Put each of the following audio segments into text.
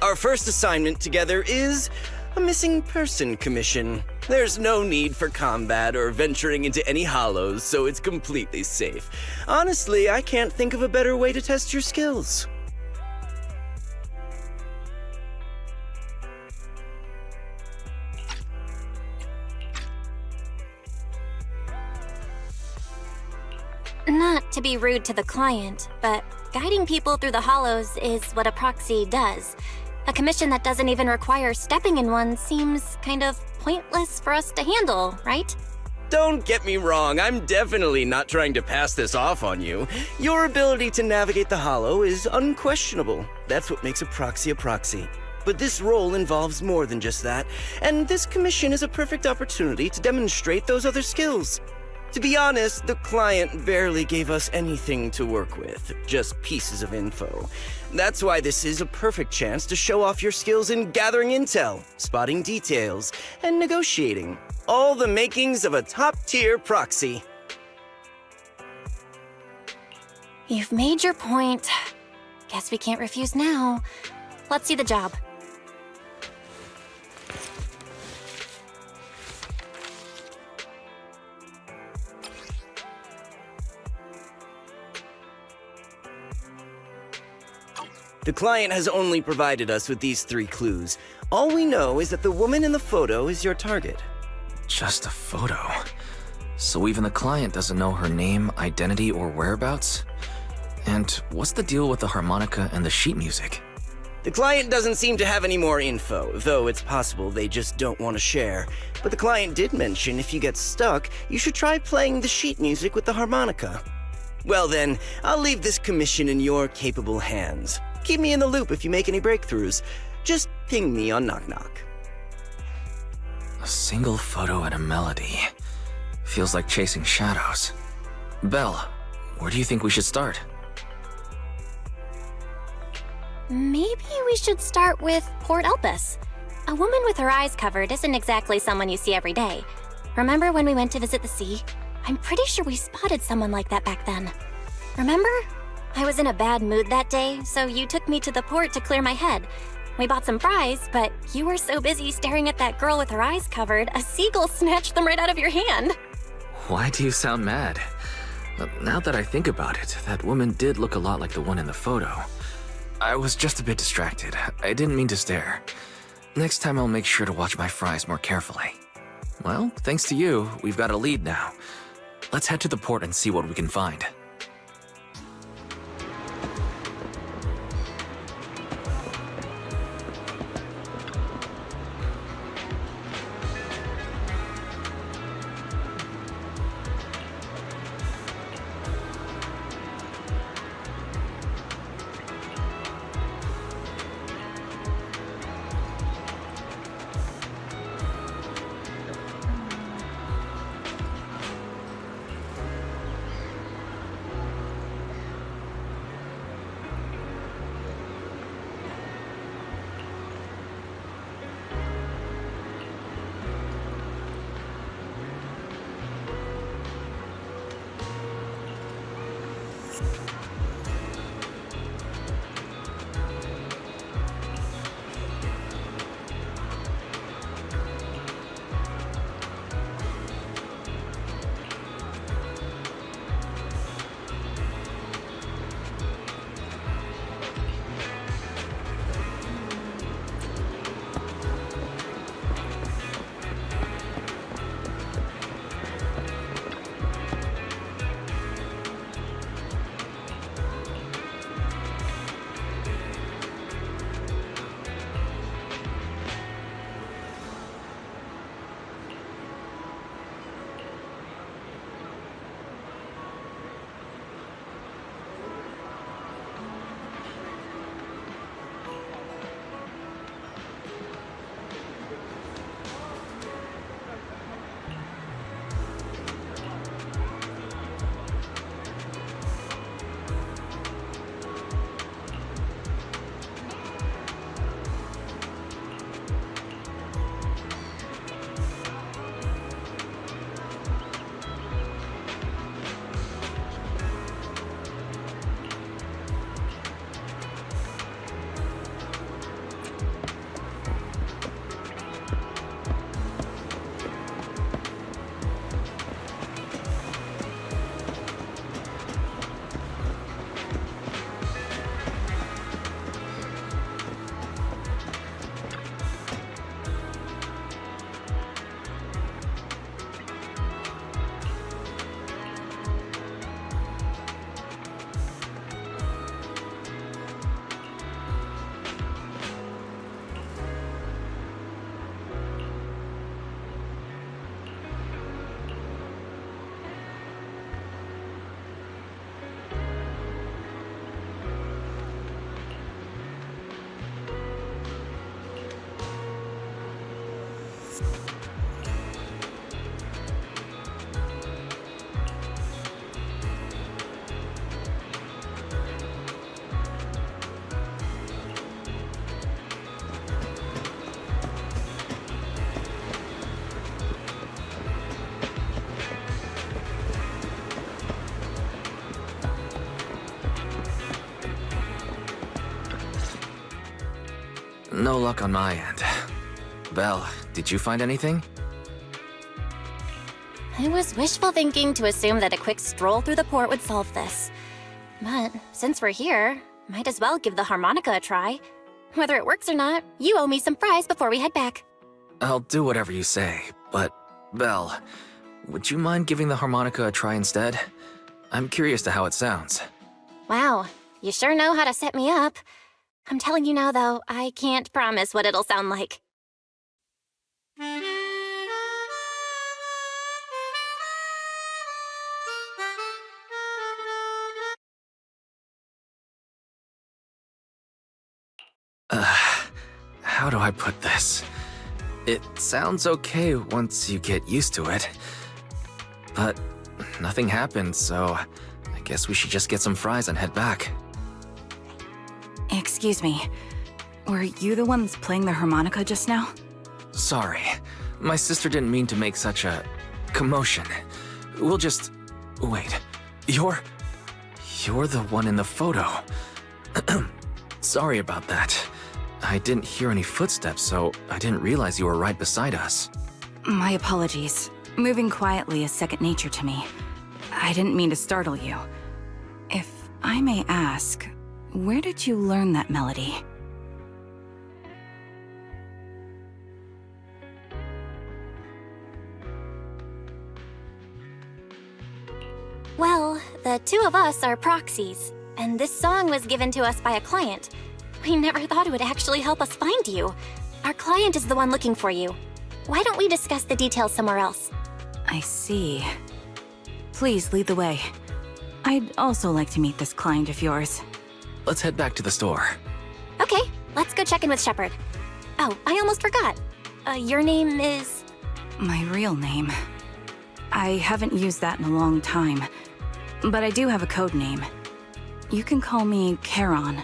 Our first assignment together is a missing person commission. There's no need for combat or venturing into any hollows, so it's completely safe. Honestly, I can't think of a better way to test your skills. Not to be rude to the client, but guiding people through the hollows is what a proxy does. A commission that doesn't even require stepping in one seems kind of pointless for us to handle, right? Don't get me wrong, I'm definitely not trying to pass this off on you. Your ability to navigate the hollow is unquestionable. That's what makes a proxy. But this role involves more than just that, and this commission is a perfect opportunity to demonstrate those other skills. To be honest, the client barely gave us anything to work with, just pieces of info. That's why this is a perfect chance to show off your skills in gathering intel, spotting details, and negotiating. All the makings of a top-tier proxy. You've made your point. Guess we can't refuse now. Let's see the job. The client has only provided us with these 3 clues. All we know is that the woman in the photo is your target. Just a photo. So even the client doesn't know her name, identity, or whereabouts? And what's the deal with the harmonica and the sheet music? The client doesn't seem to have any more info, though it's possible they just don't want to share. But the client did mention if you get stuck, you should try playing the sheet music with the harmonica. Well then, I'll leave this commission in your capable hands. Keep me in the loop if you make any breakthroughs. Just ping me on Knock Knock. A single photo and a melody. Feels like chasing shadows. Belle, where do you think we should start? Maybe we should start with Port Elpis. A woman with her eyes covered isn't exactly someone you see every day. Remember when we went to visit the sea? I'm pretty sure we spotted someone like that back then. Remember? I was in a bad mood that day, so you took me to the port to clear my head. We bought some fries, but you were so busy staring at that girl with her eyes covered, a seagull snatched them right out of your hand. Why do you sound mad? Now that I think about it, that woman did look a lot like the one in the photo. I was just a bit distracted. I didn't mean to stare. Next time I'll make sure to watch my fries more carefully. Well, thanks to you, we've got a lead now. Let's head to the port and see what we can find. No luck on my end. Belle, did you find anything? It was wishful thinking to assume that a quick stroll through the port would solve this. But since we're here, might as well give the harmonica a try. Whether it works or not, you owe me some fries before we head back. I'll do whatever you say, but Belle, would you mind giving the harmonica a try instead? I'm curious to how it sounds. Wow, you sure know how to set me up. I'm telling you now, though, I can't promise what it'll sound like. How do I put this? It sounds okay once you get used to it. But nothing happened, so I guess we should just get some fries and head back. Excuse me. Were you the ones playing the harmonica just now? Sorry. My sister didn't mean to make such a commotion. We'll just... Wait. You're the one in the photo. Sorry about that. I didn't hear any footsteps, so I didn't realize you were right beside us. My apologies. Moving quietly is second nature to me. I didn't mean to startle you. If I may ask, where did you learn that melody? Well, the two of us are proxies, and this song was given to us by a client. We never thought it would actually help us find you. Our client is the one looking for you. Why don't we discuss the details somewhere else? I see. Please lead the way. I'd also like to meet this client of yours. Let's head back to the store. Okay, let's go check in with Shepard. Oh, I almost forgot. Your name is... My real name. I haven't used that in a long time, but I do have a code name. You can call me Charon.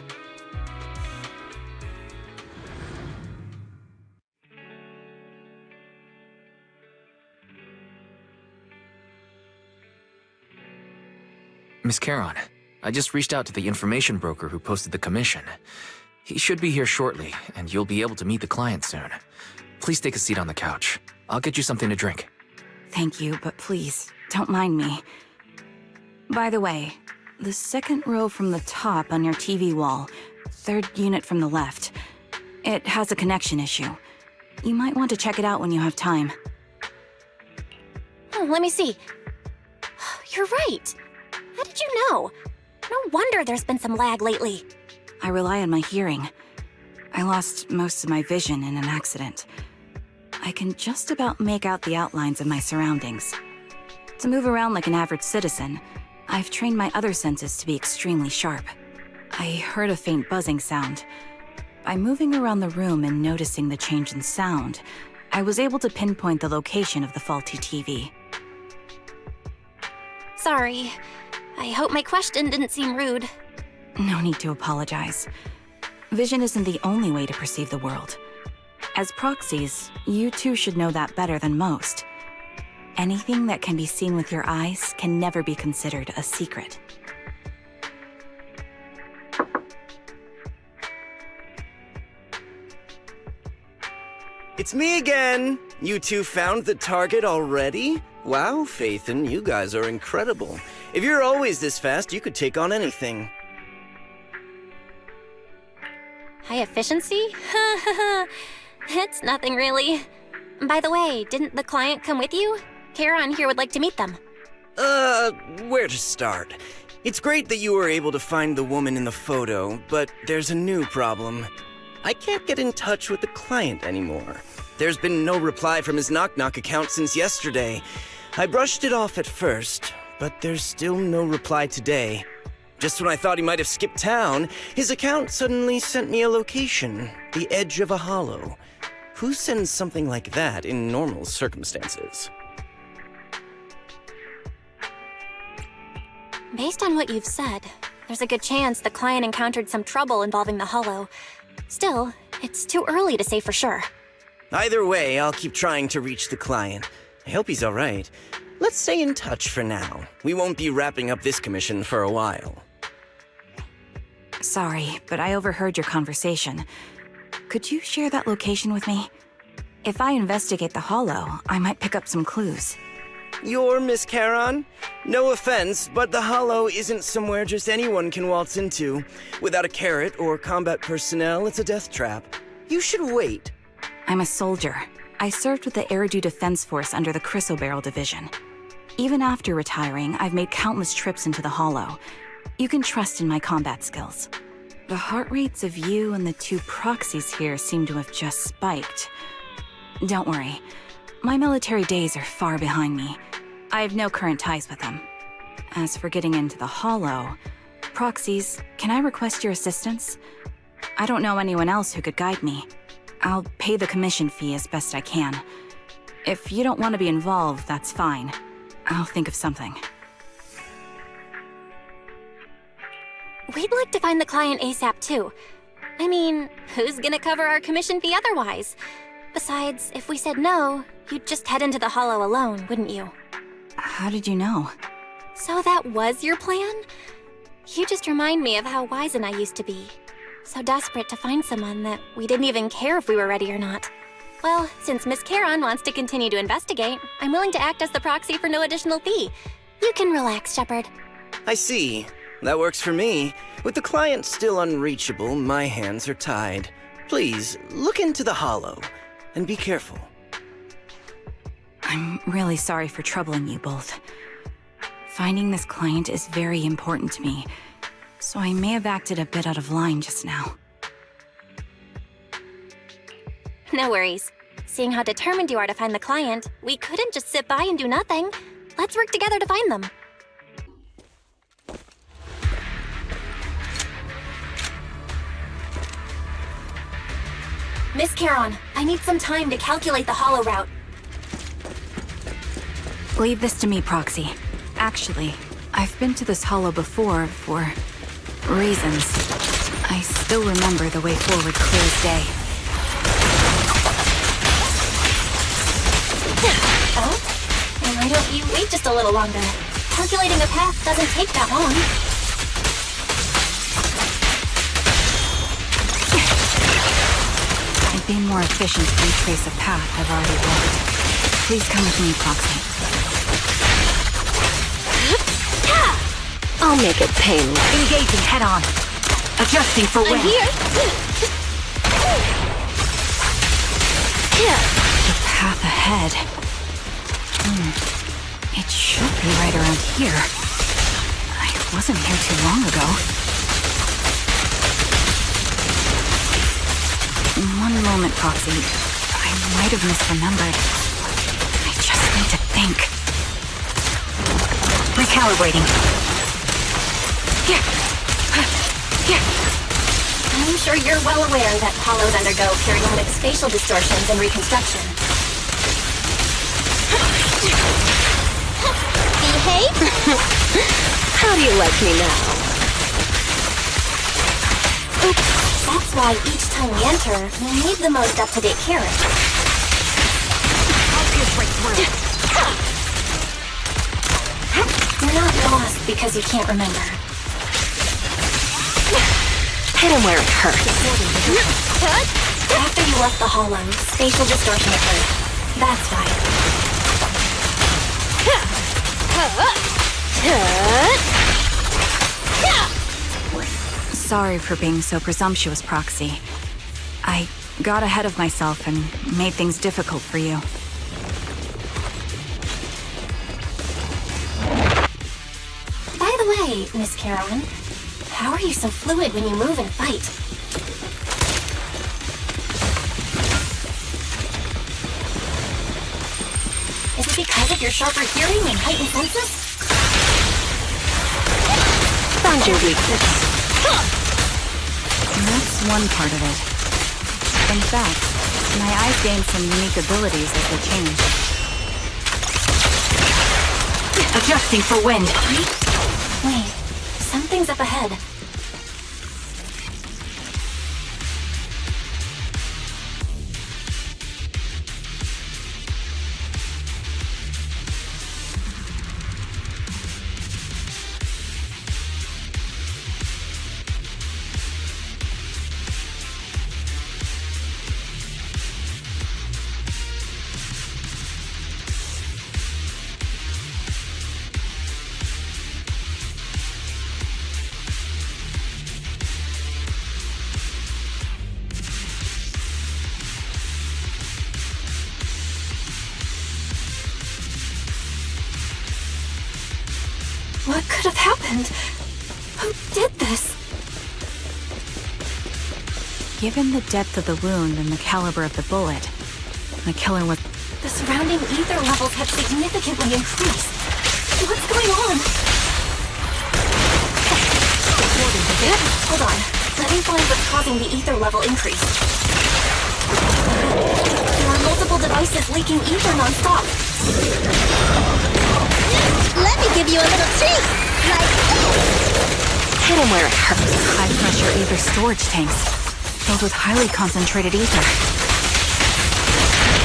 Miss Charon, I just reached out to the information broker who posted the commission. He should be here shortly, and you'll be able to meet the client soon. Please take a seat on the couch. I'll get you something to drink. Thank you, but please, don't mind me. By the way, the second row from the top on your TV wall, third unit from the left, it has a connection issue. You might want to check it out when you have time. Oh, let me see. You're right. How did you know? No wonder there's been some lag lately. I rely on my hearing. I lost most of my vision in an accident. I can just about make out the outlines of my surroundings. To move around like an average citizen, I've trained my other senses to be extremely sharp. I heard a faint buzzing sound. By moving around the room and noticing the change in sound, I was able to pinpoint the location of the faulty TV. Sorry. I hope my question didn't seem rude. No need to apologize. Vision isn't the only way to perceive the world. As proxies, you two should know that better than most. Anything that can be seen with your eyes can never be considered a secret. It's me again! You two found the target already? Wow, Phaethon, you guys are incredible. If you're always this fast, you could take on anything. High efficiency? It's nothing really. By the way, didn't the client come with you? Charon here would like to meet them. Where to start? It's great that you were able to find the woman in the photo, but there's a new problem. I can't get in touch with the client anymore. There's been no reply from his Knock Knock account since yesterday. I brushed it off at first, but there's still no reply today. Just when I thought he might have skipped town, his account suddenly sent me a location, the edge of a hollow. Who sends something like that in normal circumstances? Based on what you've said, there's a good chance the client encountered some trouble involving the hollow. Still, it's too early to say for sure. Either way, I'll keep trying to reach the client. I hope he's alright. Let's stay in touch for now. We won't be wrapping up this commission for a while. Sorry, but I overheard your conversation. Could you share that location with me? If I investigate the hollow, I might pick up some clues. You're Miss Charon? No offense, but the Hollow isn't somewhere just anyone can waltz into. Without a carrot or combat personnel, it's a death trap. You should wait. I'm a soldier. I served with the Eridu Defense Force under the Chrysoberyl Division. Even after retiring, I've made countless trips into the Hollow. You can trust in my combat skills. The heart rates of you and the two proxies here seem to have just spiked. Don't worry. My military days are far behind me. I have no current ties with them. As for getting into the Hollow, proxies, can I request your assistance? I don't know anyone else who could guide me. I'll pay the commission fee as best I can. If you don't want to be involved, that's fine. I'll think of something. We'd like to find the client ASAP too. I mean, who's gonna cover our commission fee otherwise? Besides, if we said no, you'd just head into the Hollow alone, wouldn't you? How did you know? So that was your plan? You just remind me of how Wise and I used to be. So desperate to find someone that we didn't even care if we were ready or not. Well, since Miss Charon wants to continue to investigate, I'm willing to act as the proxy for no additional fee. You can relax, Shepard. I see. That works for me. With the client still unreachable, my hands are tied. Please, look into the Hollow, and be careful. I'm really sorry for troubling you both. Finding this client is very important to me, so I may have acted a bit out of line just now. No worries. Seeing how determined you are to find the client, we couldn't just sit by and do nothing. Let's work together to find them. Miss Charon, I need some time to calculate the Hollow route. Leave this to me, Proxy. Actually, I've been to this hollow before for reasons. I still remember the way forward clear as day. Oh? And why don't you wait just a little longer? Calculating a path doesn't take that long. It'd be more efficient to retrace a path I've already walked. Please come with me, Proxy. I'll make it painless. Engaging head-on. Adjusting for wind. I'm here. The path ahead. It should be right around here. I wasn't here too long ago. One moment, Proxy. I might have misremembered. I just need to think. Recalibrating. I'm sure you're well aware that hollows undergo periodic spatial distortions and reconstruction. Behave? How do you like me now? Oops. That's why each time we enter, we need the most up-to-date carrot. I'll pierce right through. You're not lost because you can't remember. Hit him where it hurts. After you left the hollow, spatial distortion occurred. That's why. Sorry for being so presumptuous, Proxy. I got ahead of myself and made things difficult for you. By the way, Miss Carolyn, how are you so fluid when you move and fight? Is it because of your sharper hearing and heightened senses? Find your weakness. That's one part of it. In fact, my eyes gain some unique abilities as they change. Adjusting for wind. Wait, something's up ahead. happened? Who did this? Given the depth of the wound and the caliber of the bullet, the killer was... The surrounding ether levels have significantly increased. What's going on? Hold on. Let me find what's causing the ether level increase. There are multiple devices leaking ether non-stop. Let me give you a little treat! Like Hit him where it hurts. High-pressure ether storage tanks, filled with highly concentrated ether.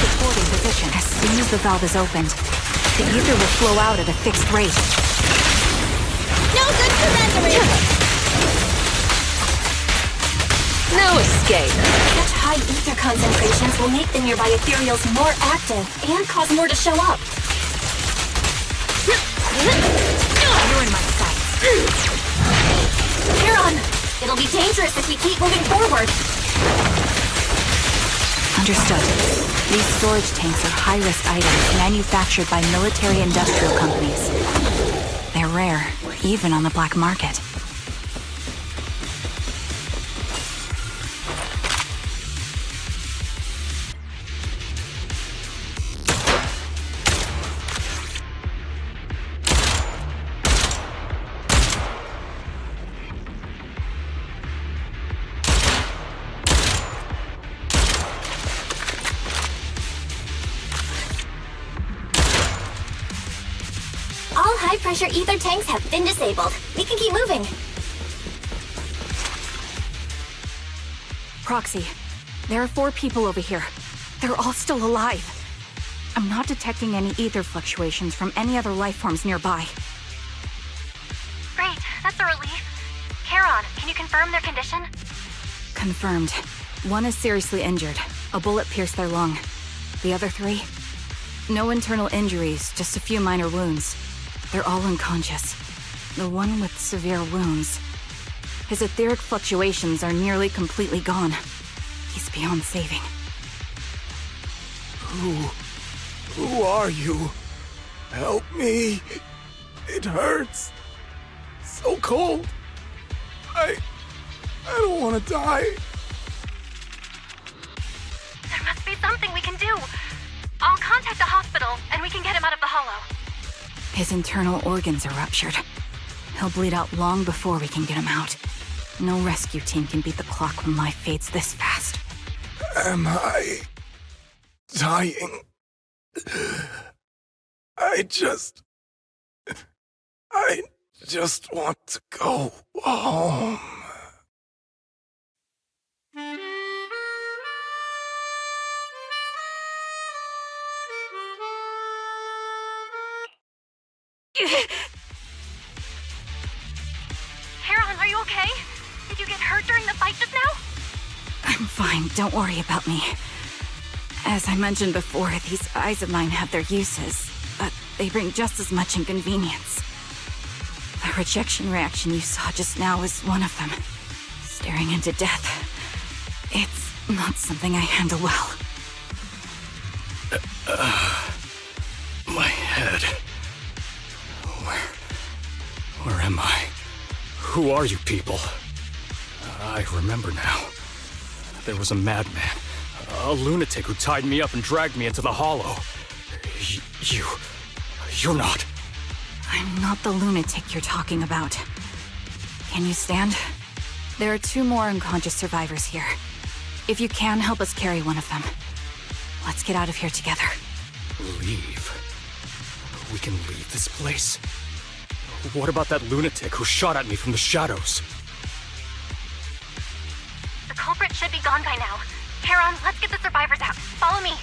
Supporting position. As soon as the valve is opened, the ether will flow out at a fixed rate. no good surrendering! No escape. Such high ether concentrations will make the nearby ethereals more active and cause more to show up. You're in my sights. Heron! It'll be dangerous if we keep moving forward. Understood. These storage tanks are high-risk items manufactured by military-industrial companies. They're rare, even on the black market. All high-pressure ether tanks have been disabled. We can keep moving. Proxy, there are 4 people over here. They're all still alive. I'm not detecting any ether fluctuations from any other life forms nearby. Great, that's a relief. Heron, can you confirm their condition? Confirmed. 1 is seriously injured. A bullet pierced their lung. The other 3? No internal injuries, just a few minor wounds. They're all unconscious. The one with severe wounds. His etheric fluctuations are nearly completely gone. He's beyond saving. Who are you? Help me. It hurts. So cold. I don't want to die. There must be something we can do. I'll contact the hospital, and we can get him out of the hollow. His internal organs are ruptured. He'll bleed out long before we can get him out. No rescue team can beat the clock when life fades this fast. Am I dying? I just want to go home. Heron, are you okay? Did you get hurt during the fight just now? I'm fine, don't worry about me. As I mentioned before, these eyes of mine have their uses, but they bring just as much inconvenience. The rejection reaction you saw just now is one of them. Staring into death. It's not something I handle well. My head. Where am I? Who are you people? I remember now. There was a madman, a lunatic who tied me up and dragged me into the hollow. You're not. I'm not the lunatic you're talking about. Can you stand? There are 2 more unconscious survivors here. If you can, help us carry one of them. Let's get out of here together. Leave? We can leave this place? What about that lunatic who shot at me from the shadows? The culprit should be gone by now. Heron, let's get the survivors out. Follow me.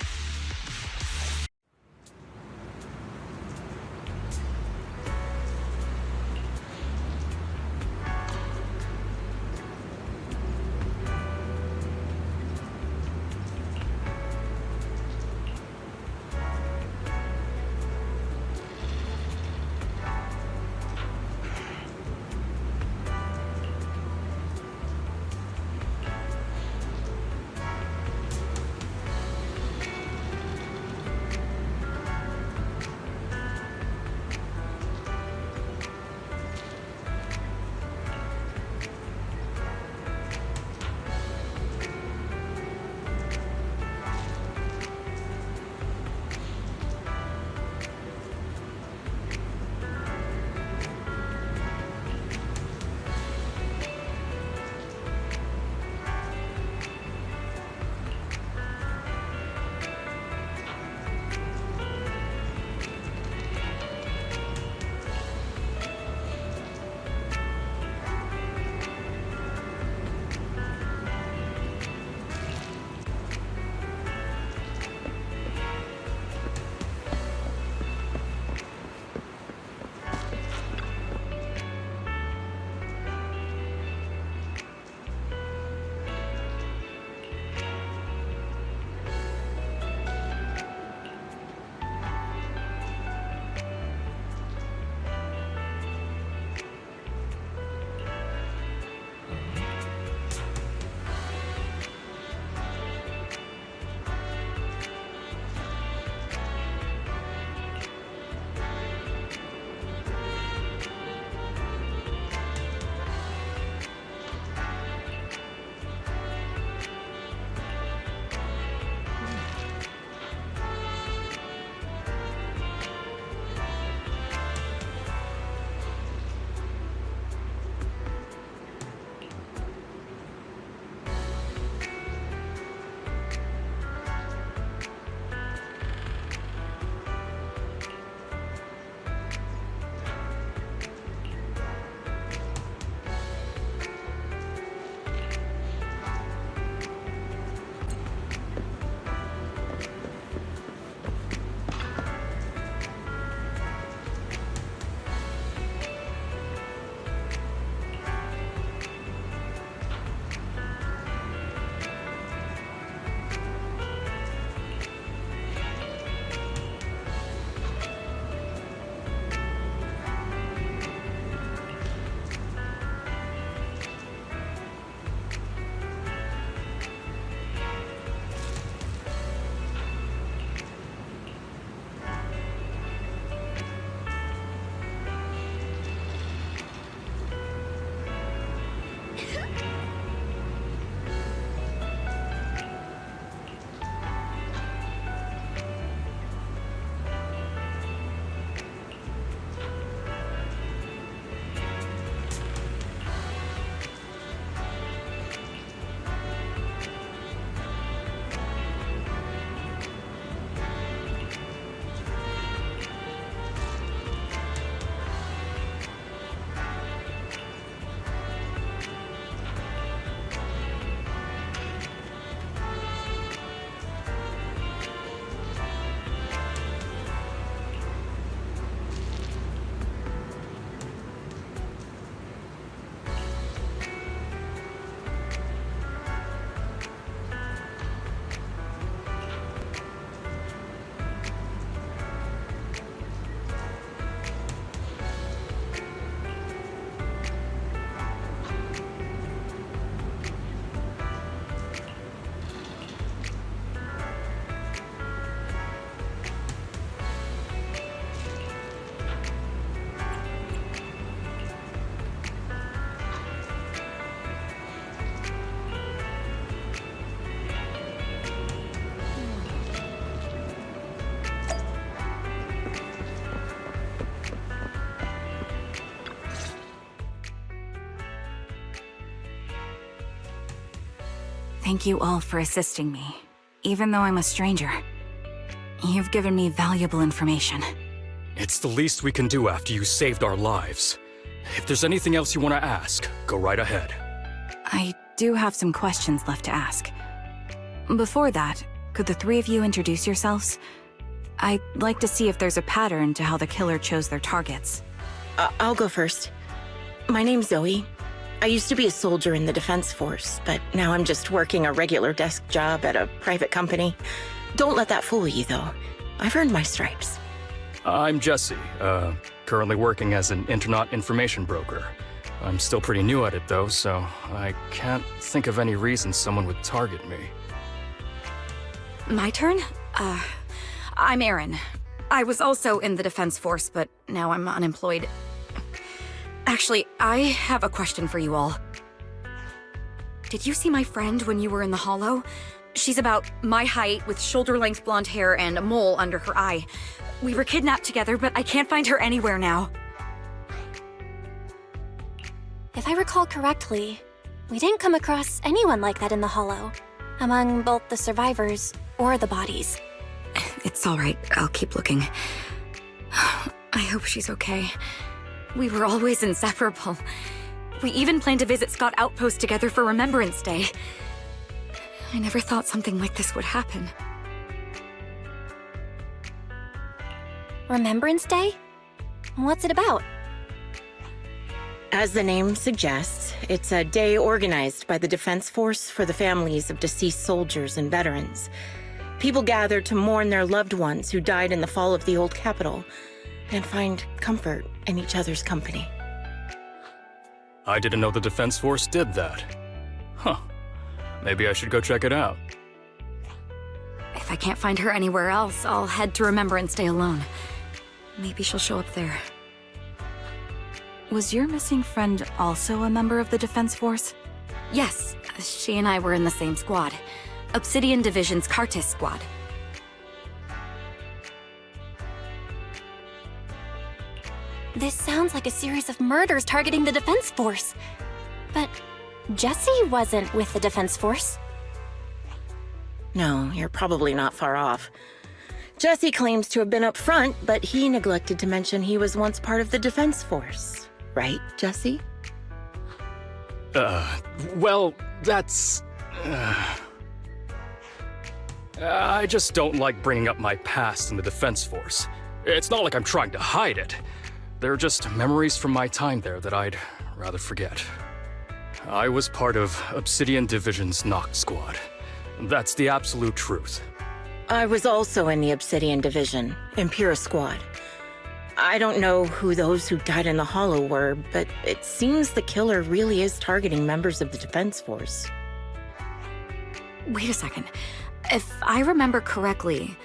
Thank you all for assisting me, even though I'm a stranger. You've given me valuable information. It's the least we can do after you saved our lives. If there's anything else you want to ask, go right ahead. I do have some questions left to ask. Before that, could the three of you introduce yourselves? I'd like to see if there's a pattern to how the killer chose their targets. I'll go first. My name's Zoe. I used to be a soldier in the Defense Force, but now I'm just working a regular desk job at a private company. Don't let that fool you, though. I've earned my stripes. I'm Jesse, currently working as an internet information broker. I'm still pretty new at it, though, so I can't think of any reason someone would target me. My turn? I'm Erin. I was also in the Defense Force, but now I'm unemployed. Actually, I have a question for you all. Did you see my friend when you were in the Hollow? She's about my height, with shoulder-length blonde hair and a mole under her eye. We were kidnapped together, but I can't find her anywhere now. If I recall correctly, we didn't come across anyone like that in the Hollow, among both the survivors or the bodies. It's all right. I'll keep looking. I hope she's okay. We were always inseparable. We even planned to visit Scott Outpost together for Remembrance Day. I never thought something like this would happen. Remembrance Day? What's it about? As the name suggests, it's a day organized by the Defense Force for the families of deceased soldiers and veterans. People gather to mourn their loved ones who died in the fall of the old capital and find comfort in each other's company. I didn't know the Defense Force did that. Huh. Maybe I should go check it out. If I can't find her anywhere else, I'll head to Remembrance Day alone. Maybe she'll show up there. Was your missing friend also a member of the Defense Force? Yes, she and I were in the same squad. Obsidian Division's Kartis squad. This sounds like a series of murders targeting the Defense Force. But Jesse wasn't with the Defense Force. No, you're probably not far off. Jesse claims to have been up front, but he neglected to mention he was once part of the Defense Force. Right, Jesse? Well, that's... I just don't like bringing up my past in the Defense Force. It's not like I'm trying to hide it. They're just memories from my time there that I'd rather forget. I was part of Obsidian Division's Noct Squad. That's the absolute truth. I was also in the Obsidian Division, Impura Squad. I don't know who those who died in the Hollow were, but it seems the killer really is targeting members of the Defense Force. Wait a second. If I remember correctly,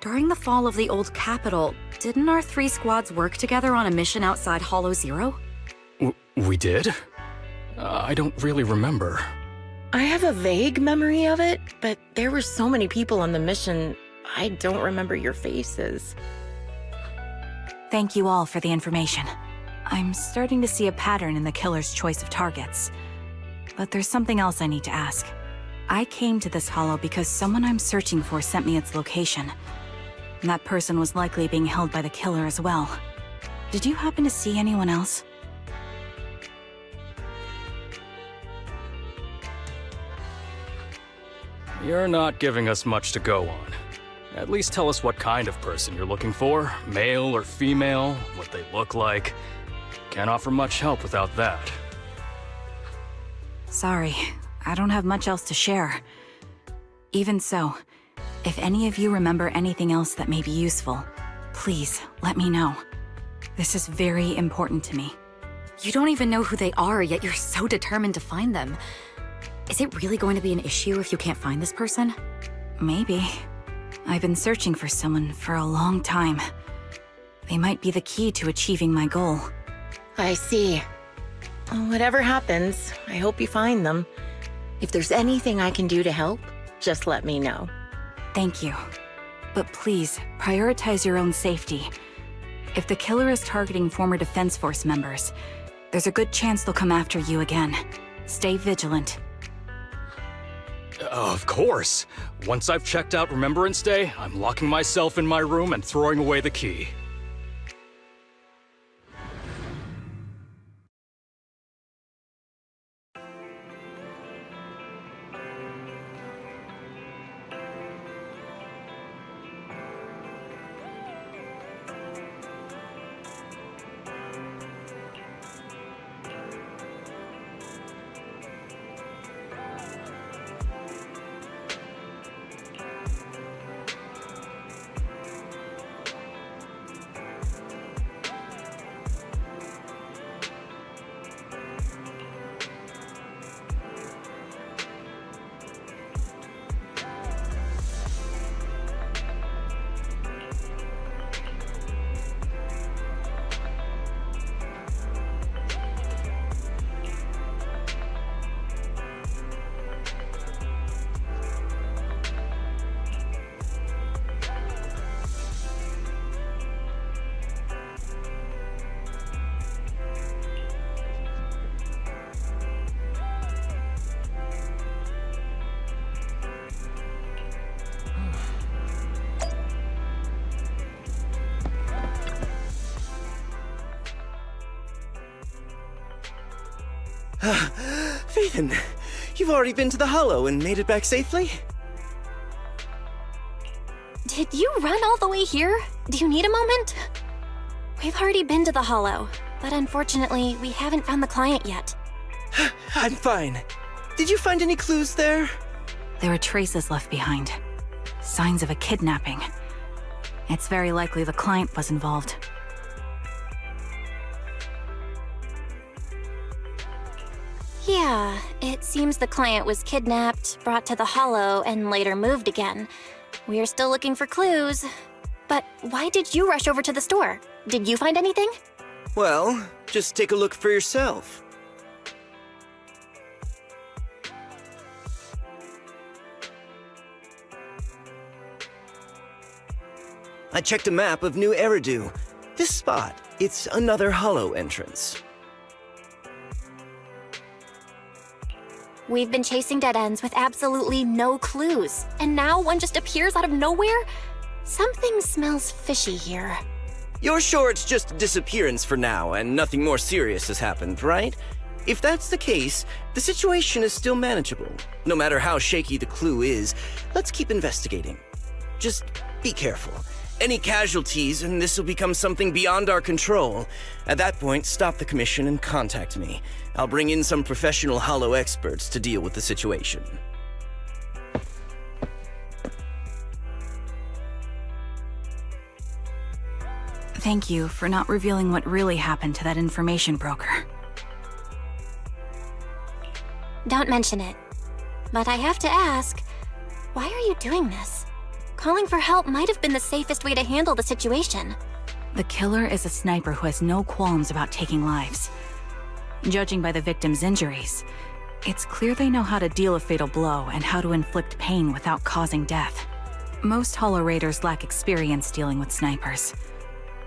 during the fall of the old capital, didn't our three squads work together on a mission outside Hollow Zero? We did? I don't really remember. I have a vague memory of it, but there were so many people on the mission, I don't remember your faces. Thank you all for the information. I'm starting to see a pattern in the killer's choice of targets. But there's something else I need to ask. I came to this hollow because someone I'm searching for sent me its location. And that person was likely being held by the killer as well. Did you happen to see anyone else? You're not giving us much to go on. At least tell us what kind of person you're looking for, male or female, what they look like. Can't offer much help without that. Sorry, I don't have much else to share. Even so, if any of you remember anything else that may be useful, please let me know. This is very important to me. You don't even know who they are, yet you're so determined to find them. Is it really going to be an issue if you can't find this person? Maybe. I've been searching for someone for a long time. They might be the key to achieving my goal. I see. Whatever happens, I hope you find them. If there's anything I can do to help, just let me know. Thank you. But please, prioritize your own safety. If the killer is targeting former Defense Force members, there's a good chance they'll come after you again. Stay vigilant. Of course. Once I've checked out Remembrance Day, I'm locking myself in my room and throwing away the key. Phaethon, you've already been to the Hollow and made it back safely? Did you run all the way here? Do you need a moment? We've already been to the Hollow, but unfortunately, we haven't found the client yet. I'm fine. Did you find any clues there? There were traces left behind. Signs of a kidnapping. It's very likely the client was involved. Yeah, it seems the client was kidnapped, brought to the Hollow, and later moved again. We're still looking for clues. But why did you rush over to the store? Did you find anything? Well, just take a look for yourself. I checked a map of New Eridu. This spot, it's another Hollow entrance. We've been chasing dead ends with absolutely no clues, and now one just appears out of nowhere? Something smells fishy here. You're sure it's just a disappearance for now and nothing more serious has happened, right? If that's the case, the situation is still manageable. No matter how shaky the clue is, let's keep investigating. Just be careful. Any casualties and this will become something beyond our control. At that point, stop the commission and contact me. I'll bring in some professional Hollow experts to deal with the situation. Thank you for not revealing what really happened to that information broker. Don't mention it. But I have to ask, why are you doing this? Calling for help might have been the safest way to handle the situation. The killer is a sniper who has no qualms about taking lives. Judging by the victim's injuries, it's clear they know how to deal a fatal blow and how to inflict pain without causing death. Most Hollow Raiders lack experience dealing with snipers.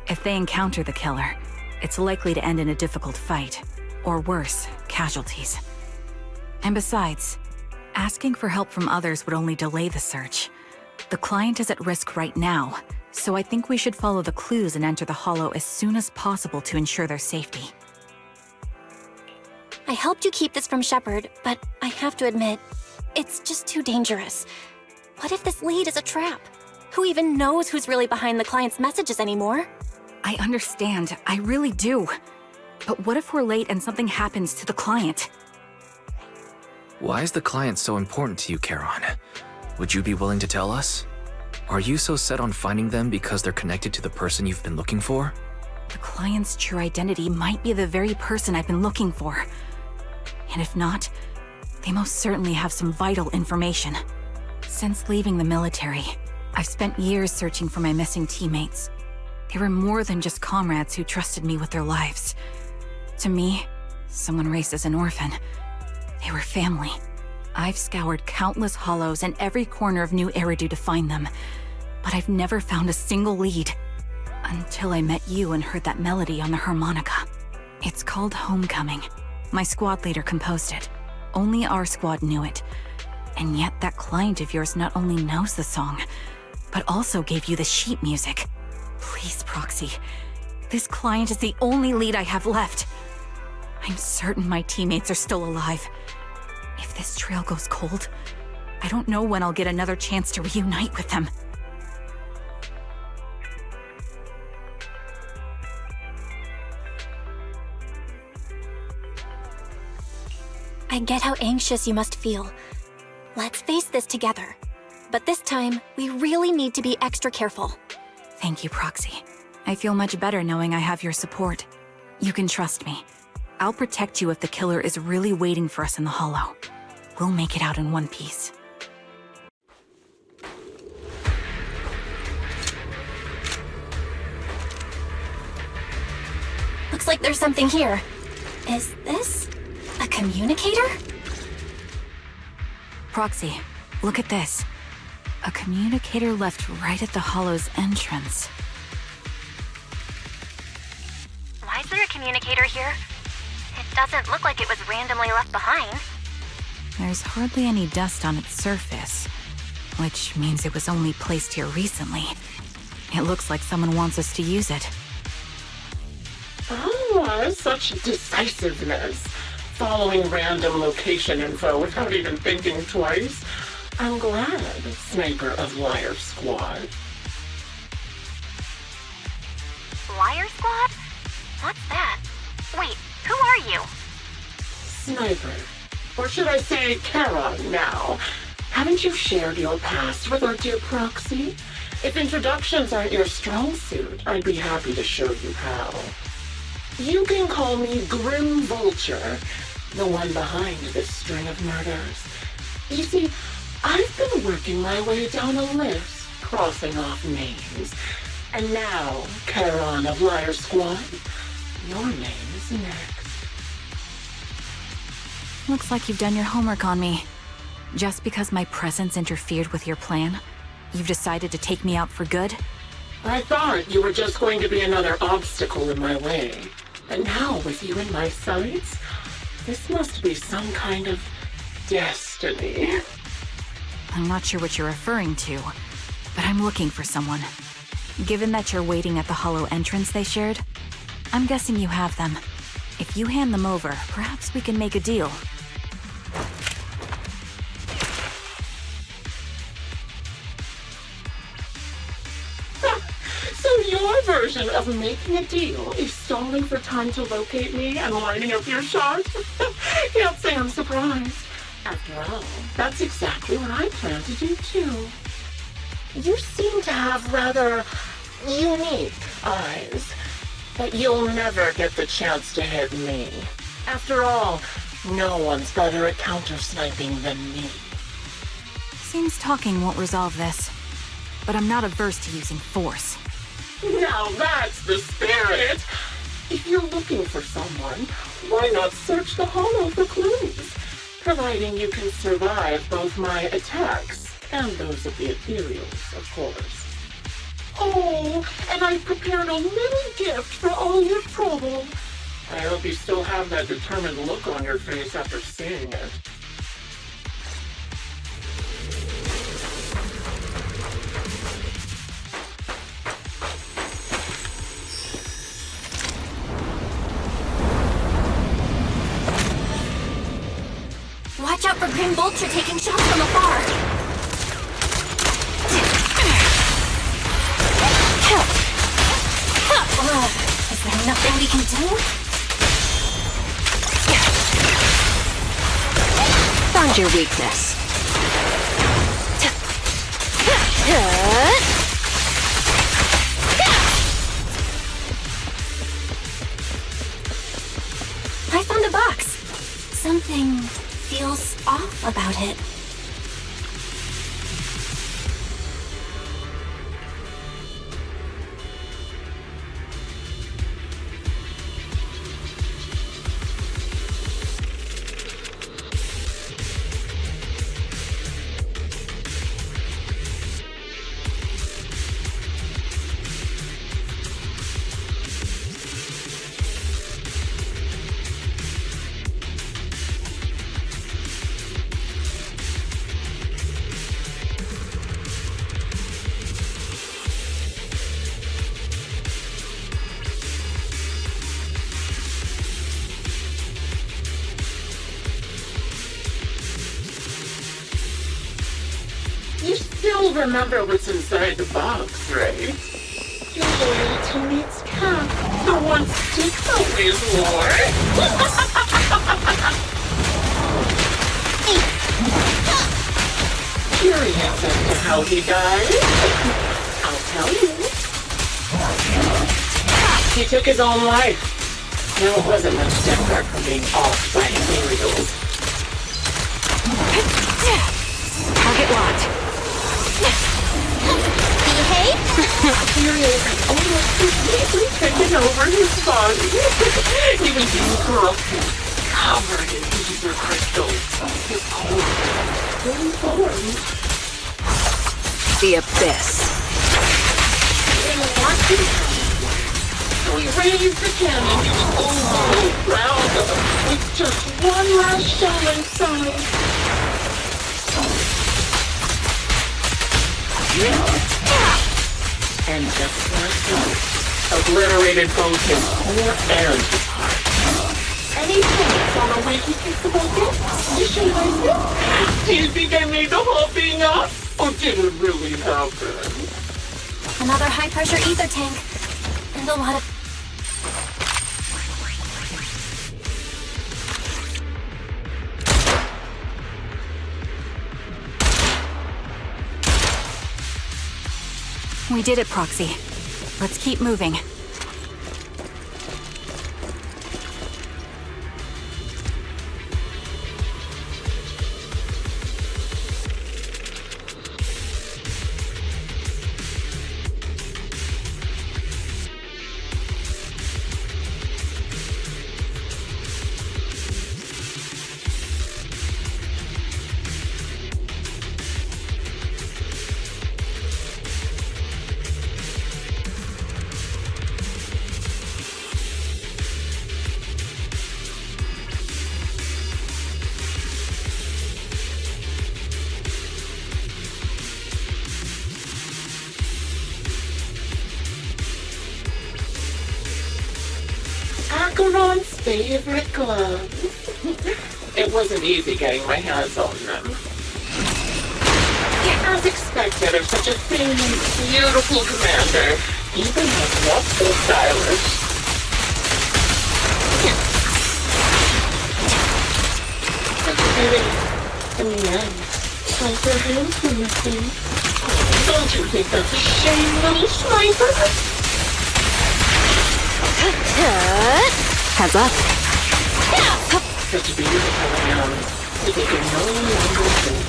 If they encounter the killer, it's likely to end in a difficult fight, or worse, casualties. And besides, asking for help from others would only delay the search. The client is at risk right now, so I think we should follow the clues and enter the Hollow as soon as possible to ensure their safety. I helped you keep this from Shepard, but I have to admit, it's just too dangerous. What if this lead is a trap? Who even knows who's really behind the client's messages anymore? I understand, I really do. But what if we're late and something happens to the client? Why is the client so important to you, Charon? Would you be willing to tell us? Are you so set on finding them because they're connected to the person you've been looking for? The client's true identity might be the very person I've been looking for. And if not, they most certainly have some vital information. Since leaving the military, I've spent years searching for my missing teammates. They were more than just comrades who trusted me with their lives. To me, someone raised as an orphan, they were family. I've scoured countless hollows and every corner of New Eridu to find them, but I've never found a single lead. Until I met you and heard that melody on the harmonica. It's called Homecoming. My squad leader composed it. Only our squad knew it. And yet that client of yours not only knows the song, but also gave you the sheet music. Please, Proxy. This client is the only lead I have left. I'm certain my teammates are still alive. If this trail goes cold, I don't know when I'll get another chance to reunite with them. I get how anxious you must feel. Let's face this together. But this time, we really need to be extra careful. Thank you, Proxy. I feel much better knowing I have your support. You can trust me. I'll protect you if the killer is really waiting for us in the Hollow. We'll make it out in one piece. Looks like there's something here. Is this a communicator? Proxy, look at this. A communicator left right at the Hollow's entrance. Why is there a communicator here? It doesn't look like it was randomly left behind. There's hardly any dust on its surface, which means it was only placed here recently. It looks like someone wants us to use it. Oh, such decisiveness. Following random location info without even thinking twice. I'm glad, Sniper of Liar Squad. Liar Squad? What's that? Wait, who are you? Sniper. Or should I say Charon now? Haven't you shared your past with our dear Proxy? If introductions aren't your strong suit, I'd be happy to show you how. You can call me Grim Vulture, the one behind this string of murders. You see, I've been working my way down a list, crossing off names. And now, Charon of Liar Squad, your name is next. Looks like you've done your homework on me. Just because my presence interfered with your plan, you've decided to take me out for good? I thought you were just going to be another obstacle in my way. And now, with you in my sights, this must be some kind of destiny. I'm not sure what you're referring to, but I'm looking for someone. Given that you're waiting at the Hollow entrance they shared, I'm guessing you have them. If you hand them over, perhaps we can make a deal. So your version of making a deal is stalling for time to locate me and lining up your shot? Can't say I'm surprised. After all, that's exactly what I plan to do too. You seem to have rather unique eyes, but you'll never get the chance to hit me. After all, no one's better at counter-sniping than me. Seems talking won't resolve this, but I'm not averse to using force. Now that's the spirit! If you're looking for someone, why not search the Hollow for clues? Providing you can survive both my attacks and those of the ethereals, of course. Oh, and I've prepared a little gift for all your trouble. I hope you still have that determined look on your face after seeing it. Watch out for Grim Vulture taking shots from afar! Is there nothing we can do? Found your weakness. I found a box. Something feels off about it. still remember what's inside the box, right? Your loyal teammate's cap, the one Sticks always wore. Curious as to how he died? I'll tell you. He took his own life. Now it wasn't much different from being off by Imperials. Target locked. Behave? Imperials had almost completely taken over his body. He was corrupted, covered in ether crystals. His core fully formed. The abyss. They locked him. So he raised the cannon all around him with just one last shell inside. And just like that, obliterated both his core and his heart. Any chance on the way he thinks about it? Mission like it? Do you think I made the whole thing up? Or did it really happen? Another high-pressure ether tank. And a lot of... We did it, Proxy. Let's keep moving. Acheron's favorite gloves. It wasn't easy getting my hands on them. As expected of such a thin, beautiful commander, even was not so stylish. In the end, both their hands were missing. Don't you think that's a shame, little sniper? Heads up. Such beautiful hands that they can no longer hold.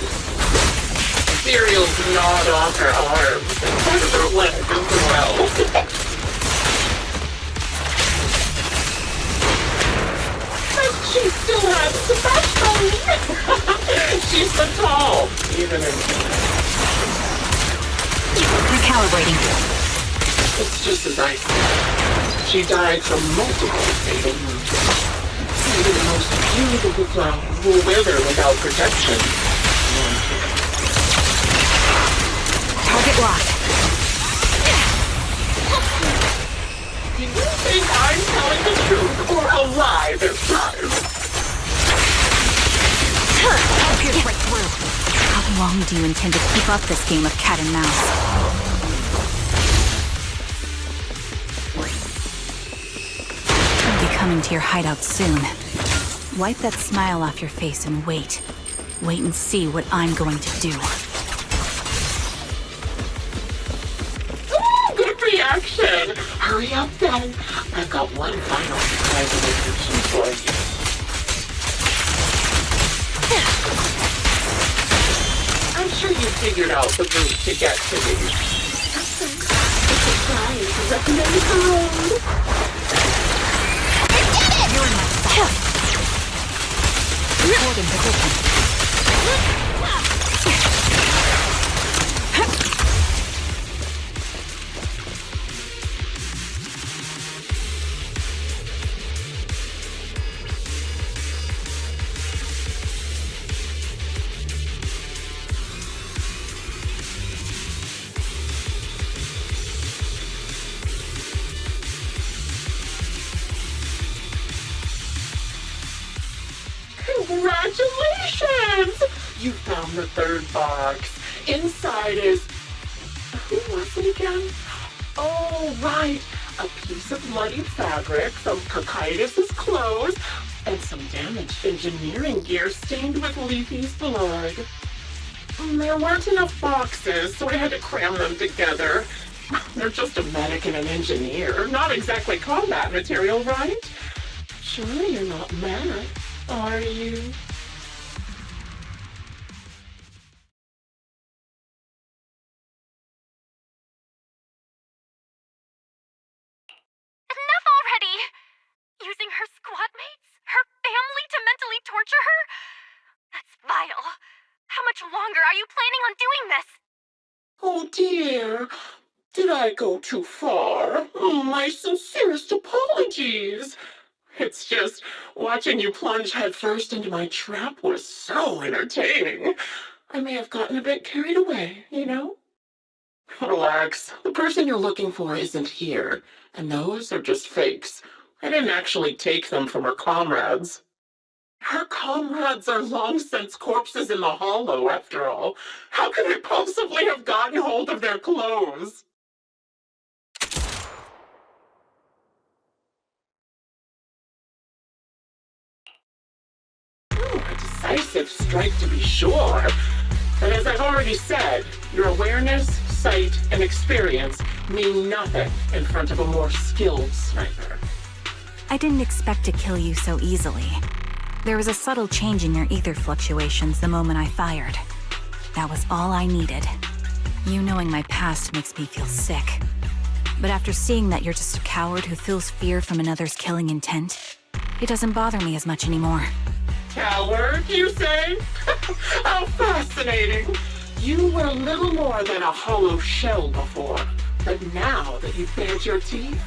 Cereals gnawed off her arms and part of her leg as well. But she still has the backbone. She's the tall, even in Recalibrating. It's just as I said. She died from multiple fatal wounds. Even the most beautiful flowers will wither without protection. Target locked. Do you think I'm telling the truth or a lie this time? I'll pierce right through. How long do you intend to keep up this game of cat and mouse? I'll be coming to your hideout soon. Wipe that smile off your face and wait. Wait and see what I'm going to do. Ooh, good reaction! Hurry up then. I've got one final surprise description for you. I'm sure you figured out the route to get to me. The surprise is at the end of the road. You're in my sight. Recording position. Congratulations! You found the third box. Inside is... Who was it again? Oh, right. A piece of bloodied fabric, some Cocytus's clothes, and some damaged engineering gear stained with Leafy's blood. There weren't enough boxes, so I had to cram them together. They're just a medic and an engineer, not exactly combat material, right? Surely you're not mad, are you? Enough already! Using her squad mates, her family to mentally torture her? That's vile. How much longer are you planning on doing this? Oh dear, did I go too far? My sincerest apologies. It's just, watching you plunge headfirst into my trap was so entertaining. I may have gotten a bit carried away, you know? Relax, the person you're looking for isn't here, and those are just fakes. I didn't actually take them from her comrades. Her comrades are long since corpses in the hollow, after all. How could I possibly have gotten hold of their clothes? A decisive strike to be sure. But as I've already said, your awareness, sight, and experience mean nothing in front of a more skilled sniper. I didn't expect to kill you so easily. There was a subtle change in your ether fluctuations the moment I fired. That was all I needed. You knowing my past makes me feel sick. But after seeing that you're just a coward who feels fear from another's killing intent, it doesn't bother me as much anymore. Coward, you say? How fascinating! You were little more than a hollow shell before, but now that you've bared your teeth,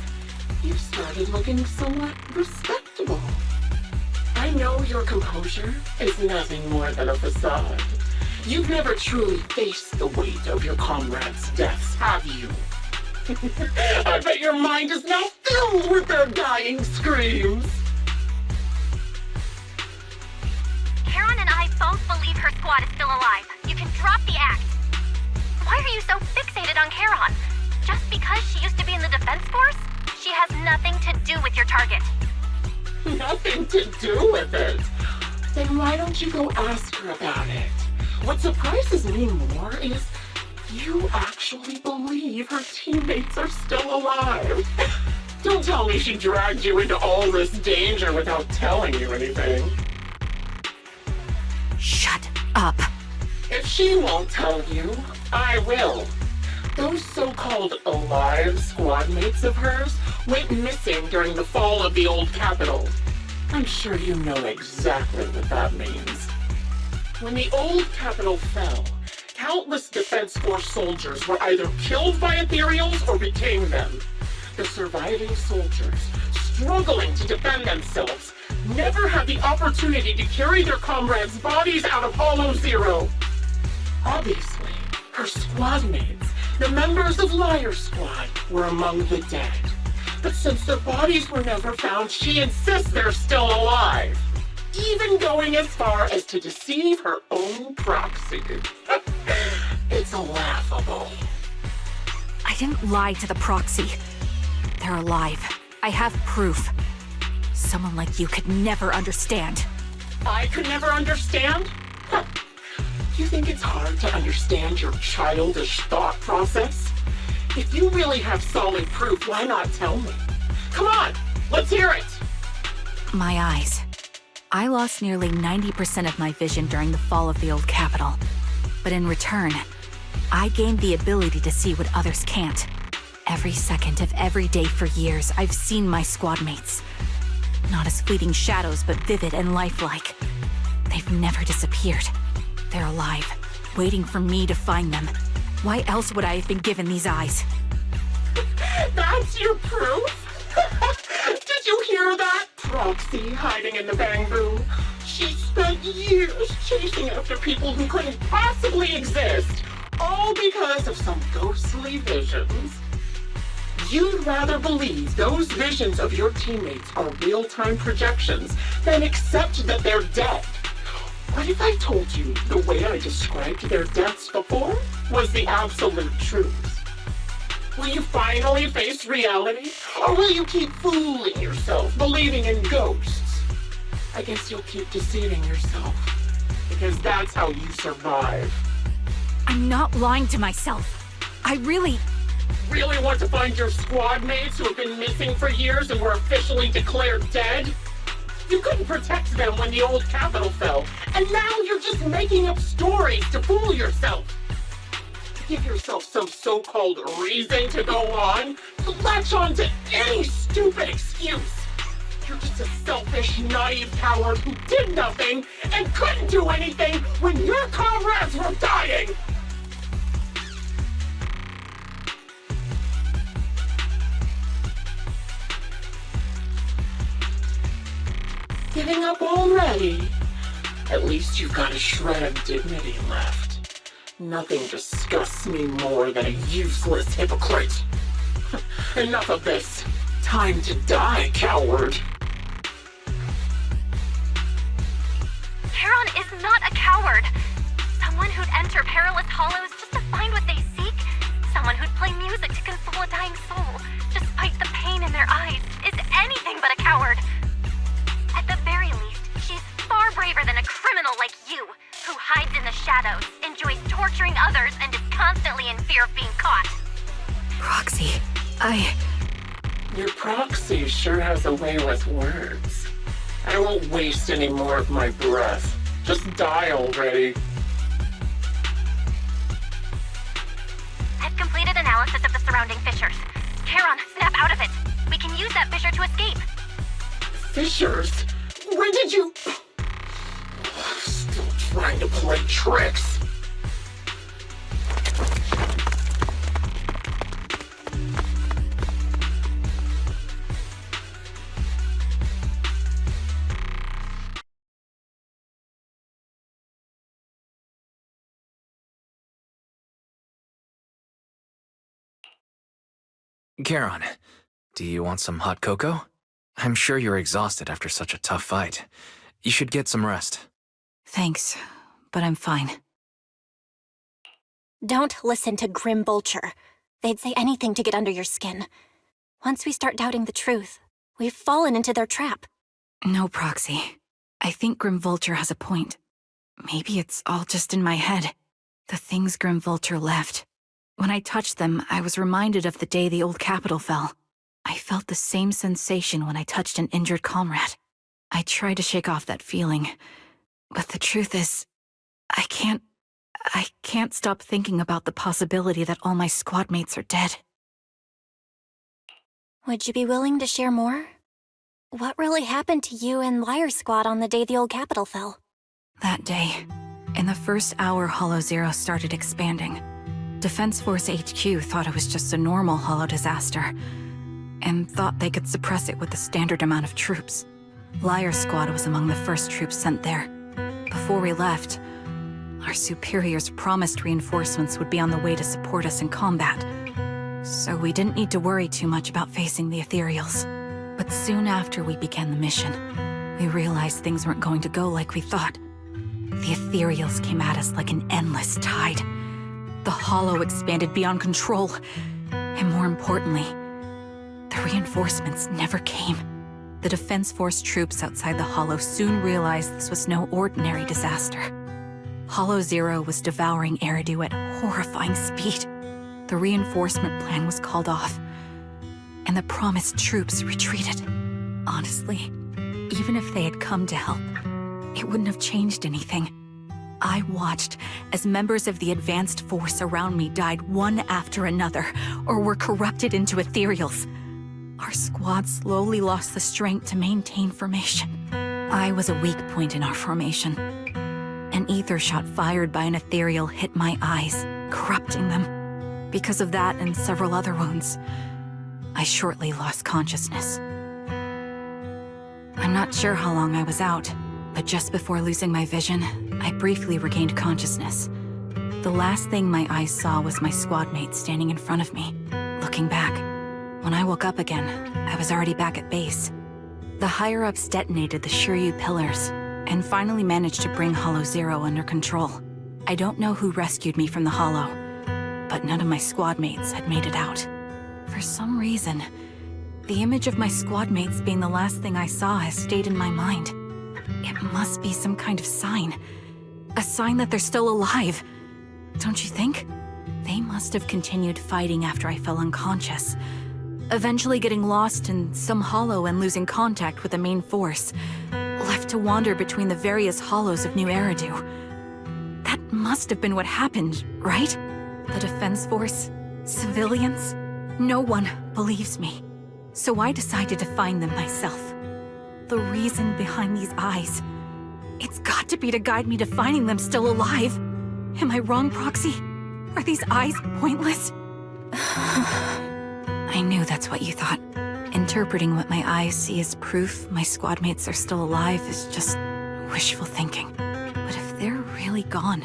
you've started looking somewhat respectable. I know your composure is nothing more than a facade. You've never truly faced the weight of your comrades' deaths, have you? I bet your mind is now filled with their dying screams. Karen and I both believe her squad is still alive. You can drop the act. Why are you so fixated on Karen? Just because she used to be in the defense force? She has nothing to do with your target. Nothing to do with it? Then why don't you go ask her about it? What surprises me more is you actually believe her teammates are still alive. Don't tell me she dragged you into all this danger without telling you anything. Shut up. If she won't tell you, I will. Those so-called alive squad mates of hers went missing during the fall of the old capital. I'm sure you know exactly what that means. When the old capital fell, countless Defense Force soldiers were either killed by ethereals or became them. The surviving soldiers, struggling to defend themselves, never had the opportunity to carry their comrades' bodies out of Hollow Zero. Obviously, her squad mates, the members of Liar Squad, were among the dead. But since their bodies were never found, she insists they're still alive. Even going as far as to deceive her own proxy. It's laughable. I didn't lie to the proxy. They're alive. I have proof. Someone like you could never understand. I could never understand? Huh. You think it's hard to understand your childish thought process? If you really have solid proof, why not tell me? Come on, let's hear it! My eyes. I lost nearly 90% of my vision during the fall of the old capital. But in return, I gained the ability to see what others can't. Every second of every day for years, I've seen my squad mates. Not as fleeting shadows, but vivid and lifelike. They've never disappeared. They're alive, waiting for me to find them. Why else would I have been given these eyes? That's your proof? Did you hear that? Proxy hiding in the bamboo. She spent years chasing after people who couldn't possibly exist, all because of some ghostly visions. You'd rather believe those visions of your teammates are real-time projections than accept that they're dead. What if I told you the way I I described their deaths before was the absolute truth. Will you finally face reality? Or will you keep fooling yourself, believing in ghosts? I guess you'll keep deceiving yourself. Because that's how you survive. I'm not lying to myself. I really want to find your squad mates who have been missing for years and were officially declared dead? You couldn't protect them when the old capital fell, and now you're just making up stories to fool yourself. To give yourself some so-called reason to go on, to latch on to any stupid excuse. You're just a selfish, naive coward who did nothing and couldn't do anything when your comrades were dying! Giving up already? At least you've got a shred of dignity left. Nothing disgusts me more than a useless hypocrite. Enough of this. Time to die, coward. Charon is not a coward. Someone who'd enter perilous hollows just to find what they seek. Someone who'd play music to console a dying soul, despite the pain in their eyes, is anything but a coward. At the very least, she's far braver than a criminal like you, who hides in the shadows, enjoys torturing others, and is constantly in fear of being caught. Proxy, Your proxy sure has a way with words. I won't waste any more of my breath. Just die already. I've completed analysis of the surrounding fissures. Charon, snap out of it. We can use that fissure to escape. Fissures? When did you... Still trying to play tricks. Charon, do you want some hot cocoa? I'm sure you're exhausted after such a tough fight. You should get some rest. thanks, but I'm fine. Don't listen to Grim Vulture. They'd say anything to get under your skin. Once we start doubting the truth, we've fallen into their trap. No, Proxy. I think Grim Vulture has a point. Maybe it's all just in my head. The things Grim Vulture left. When I touched them, I was reminded of the day the old capital fell. I felt the same sensation when I touched an injured comrade. I tried to shake off that feeling, but the truth is, I can't stop thinking about the possibility that all my squad mates are dead. Would you be willing to share more? What really happened to you and Liar's squad on the day the old capital fell? That day, in the first hour Hollow Zero started expanding, Defense Force HQ thought it was just a normal Hollow disaster, and thought they could suppress it with the standard amount of troops. Liar's squad was among the first troops sent there. Before we left, our superiors promised reinforcements would be on the way to support us in combat, so we didn't need to worry too much about facing the Ethereals. But soon after we began the mission, we realized things weren't going to go like we thought. The Ethereals came at us like an endless tide. The Hollow expanded beyond control, and more importantly, the reinforcements never came. The Defense Force troops outside the Hollow soon realized this was no ordinary disaster. Hollow Zero was devouring Eridu at horrifying speed. The reinforcement plan was called off, and the promised troops retreated. Honestly, even if they had come to help, it wouldn't have changed anything. I watched as members of the advanced force around me died one after another, or were corrupted into ethereals. Our squad slowly lost the strength to maintain formation. I was a weak point in our formation. An ether shot fired by an ethereal hit my eyes, corrupting them. Because of that and several other wounds, I shortly lost consciousness. I'm not sure how long I was out, but just before losing my vision, I briefly regained consciousness. The last thing my eyes saw was my squad mate standing in front of me, looking back. When I woke up again, I was already back at base. The higher-ups detonated the Shiryu pillars, and finally managed to bring Hollow Zero under control. I don't know who rescued me from the hollow, but none of my squad mates had made it out. For some reason, the image of my squad mates being the last thing I saw has stayed in my mind. It must be some kind of sign. A sign that they're still alive. Don't you think? They must have continued fighting after I fell unconscious, eventually getting lost in some hollow and losing contact with the main force, left to wander between the various hollows of New Eridu. That must have been what happened, right? The defense force, civilians, no one believes me. So I decided to find them myself. The reason behind these eyes, it's got to be to guide me to finding them still alive. Am I wrong, Proxy? Are these eyes pointless? I knew that's what you thought. Interpreting what my eyes see as proof my squad mates are still alive is just wishful thinking. But if they're really gone,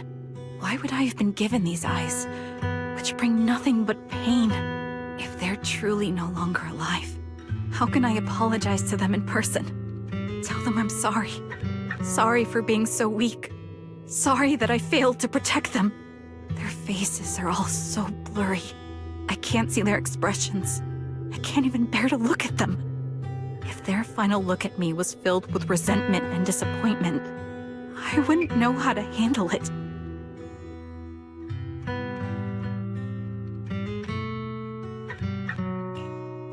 why would I have been given these eyes, which bring nothing but pain? If they're truly no longer alive, how can I apologize to them in person? Tell them I'm sorry. Sorry for being so weak. Sorry that I failed to protect them. Their faces are all so blurry. I can't see their expressions. I can't even bear to look at them. If their final look at me was filled with resentment and disappointment, I wouldn't know how to handle it.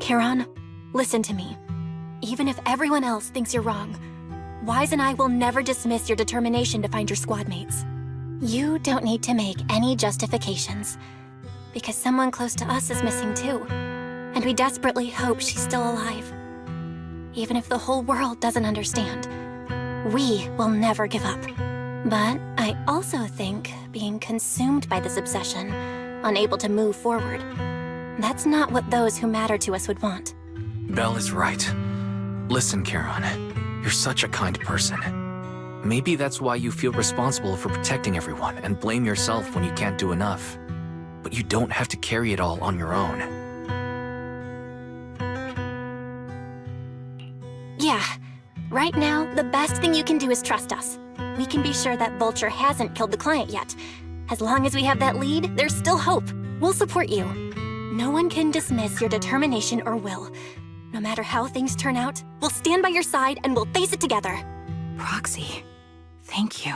Charon, listen to me. Even if everyone else thinks you're wrong, Wise and I will never dismiss your determination to find your squad mates. You don't need to make any justifications, because someone close to us is missing too, and we desperately hope she's still alive. Even if the whole world doesn't understand, we will never give up. But I also think being consumed by this obsession, unable to move forward, that's not what those who matter to us would want. Belle is right. Listen, Charon, you're such a kind person. Maybe that's why you feel responsible for protecting everyone and blame yourself when you can't do enough. But you don't have to carry it all on your own. Yeah. Right now, the best thing you can do is trust us. We can be sure that Vulture hasn't killed the client yet. As long as we have that lead, there's still hope. We'll support you. No one can dismiss your determination or will. No matter how things turn out, we'll stand by your side and we'll face it together. Proxy, thank you.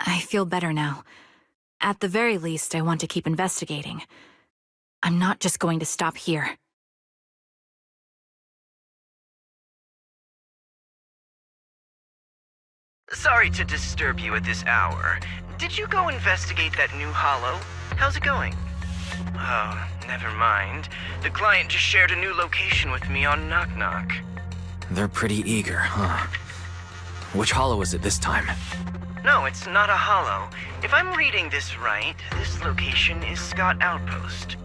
I feel better now. At the very least, I want to keep investigating. I'm not just going to stop here. Sorry to disturb you at this hour. Did you go investigate that new hollow? How's it going? Oh, never mind. The client just shared a new location with me on Knock Knock. They're pretty eager, huh? Which hollow is it this time? No, it's not a hollow. If I'm reading this right, this location is Scott Outpost.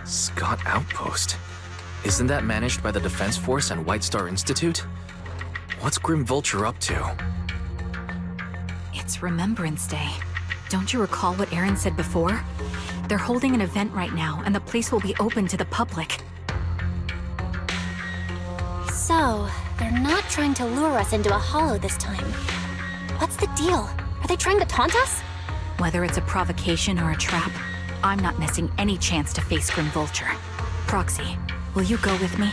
Scott Outpost? Isn't that managed by the Defense Force and White Star Institute? What's Grim Vulture up to? It's Remembrance Day. Don't you recall what Aaron said before? They're holding an event right now, and the place will be open to the public. So, they're not trying to lure us into a hollow this time. What's the deal? Are they trying to taunt us? Whether it's a provocation or a trap, I'm not missing any chance to face Grim Vulture. Proxy, will you go with me?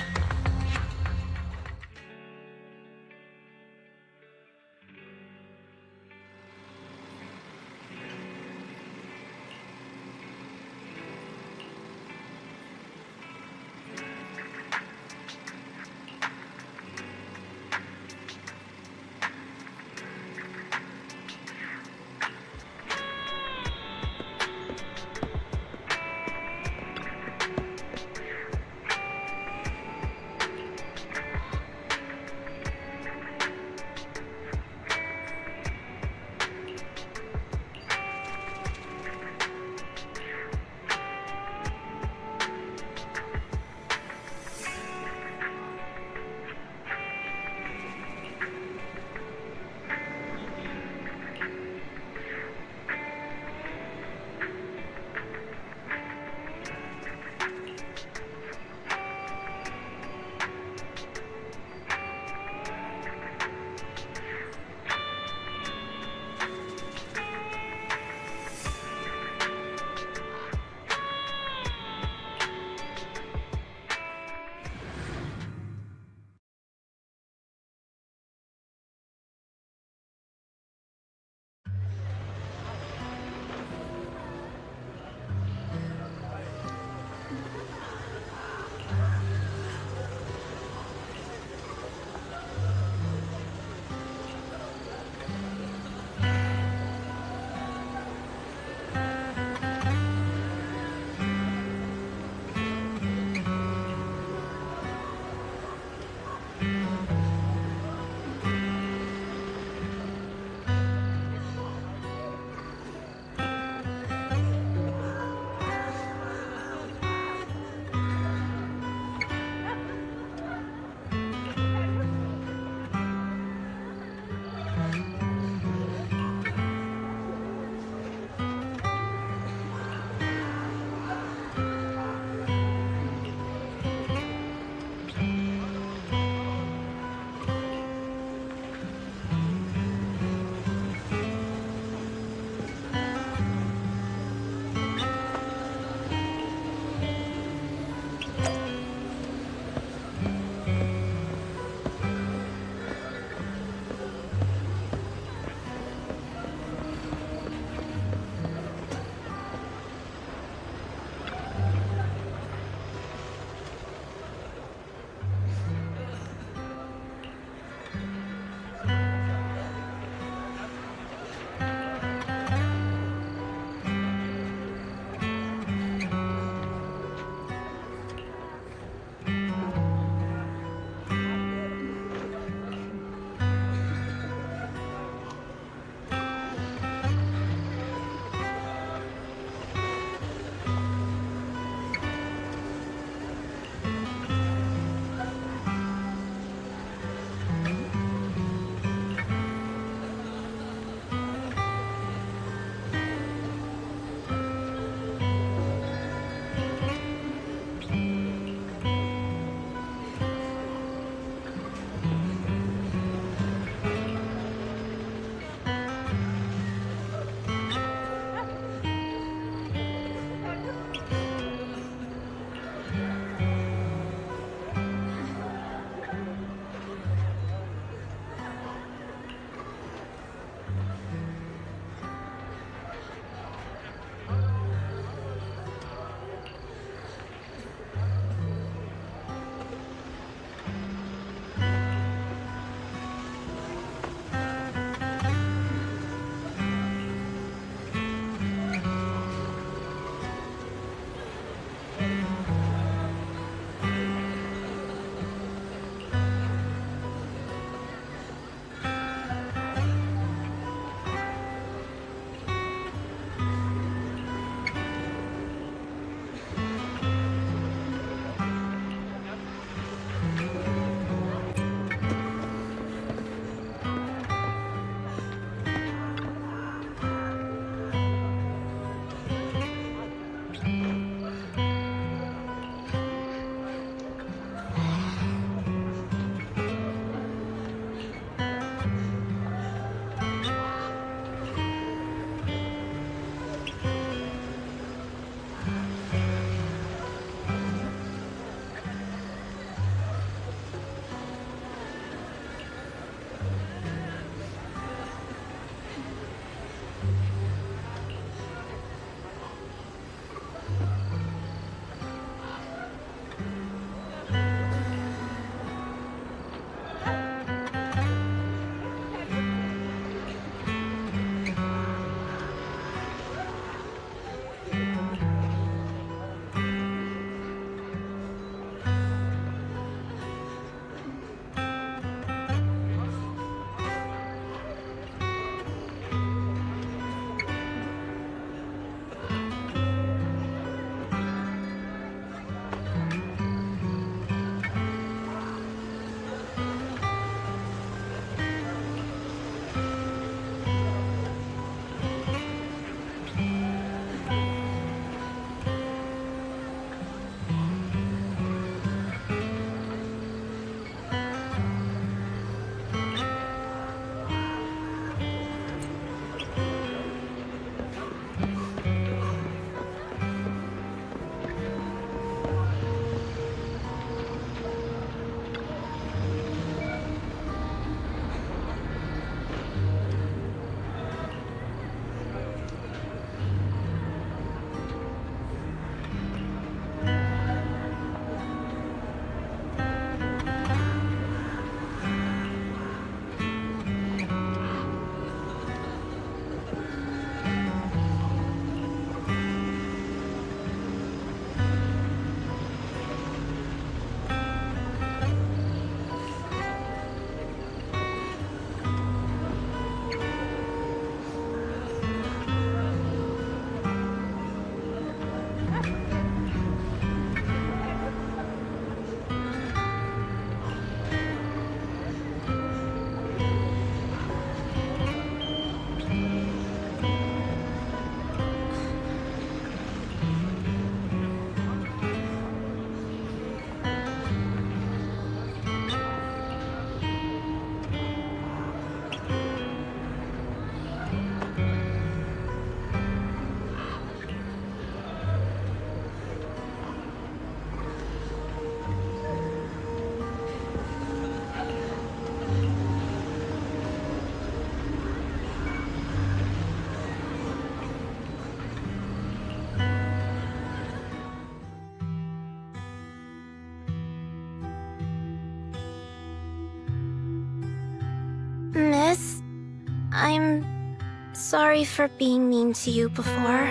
I'm sorry for being mean to you before.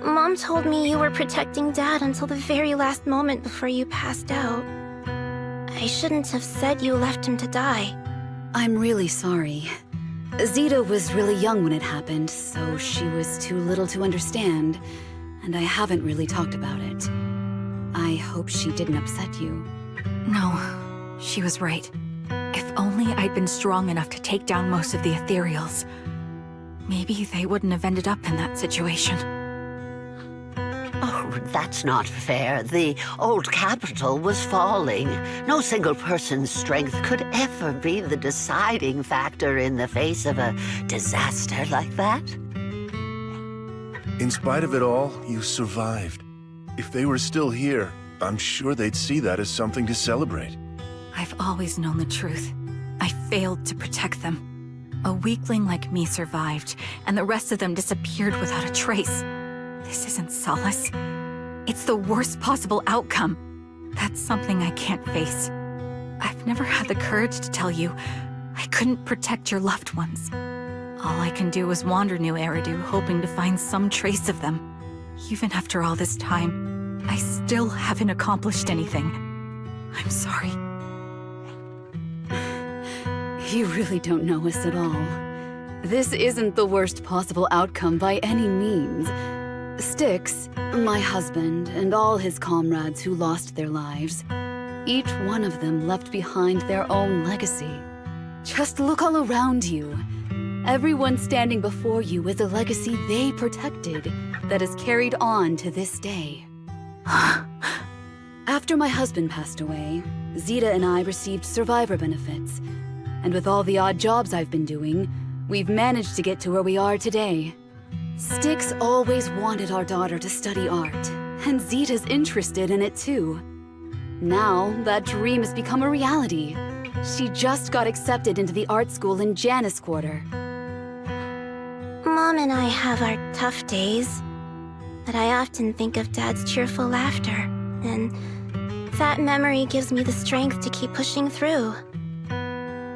Mom told me you were protecting Dad until the very last moment before you passed out. I shouldn't have said you left him to die. I'm really sorry. Zita was really young when it happened, so she was too little to understand, and I haven't really talked about it. I hope she didn't upset you. No, she was right. If only I'd been strong enough to take down most of the ethereals. Maybe they wouldn't have ended up in that situation. Oh, that's not fair. The old capital was falling. No single person's strength could ever be the deciding factor in the face of a disaster like that. In spite of it all, you survived. If they were still here, I'm sure they'd see that as something to celebrate. I've always known the truth. I failed to protect them. A weakling like me survived, and the rest of them disappeared without a trace. This isn't solace. It's the worst possible outcome. That's something I can't face. I've never had the courage to tell you I couldn't protect your loved ones. All I can do is wander New Eridu, hoping to find some trace of them. Even after all this time, I still haven't accomplished anything. I'm sorry. You really don't know us at all. This isn't the worst possible outcome by any means. Styx, my husband, and all his comrades who lost their lives, each one of them left behind their own legacy. Just look all around you. Everyone standing before you is a legacy they protected that is carried on to this day. After my husband passed away, Zita and I received survivor benefits. And with all the odd jobs I've been doing, we've managed to get to where we are today. Styx always wanted our daughter to study art, and Zita's interested in it too. Now, that dream has become a reality. She just got accepted into the art school in Janus Quarter. Mom and I have our tough days, but I often think of Dad's cheerful laughter, and that memory gives me the strength to keep pushing through.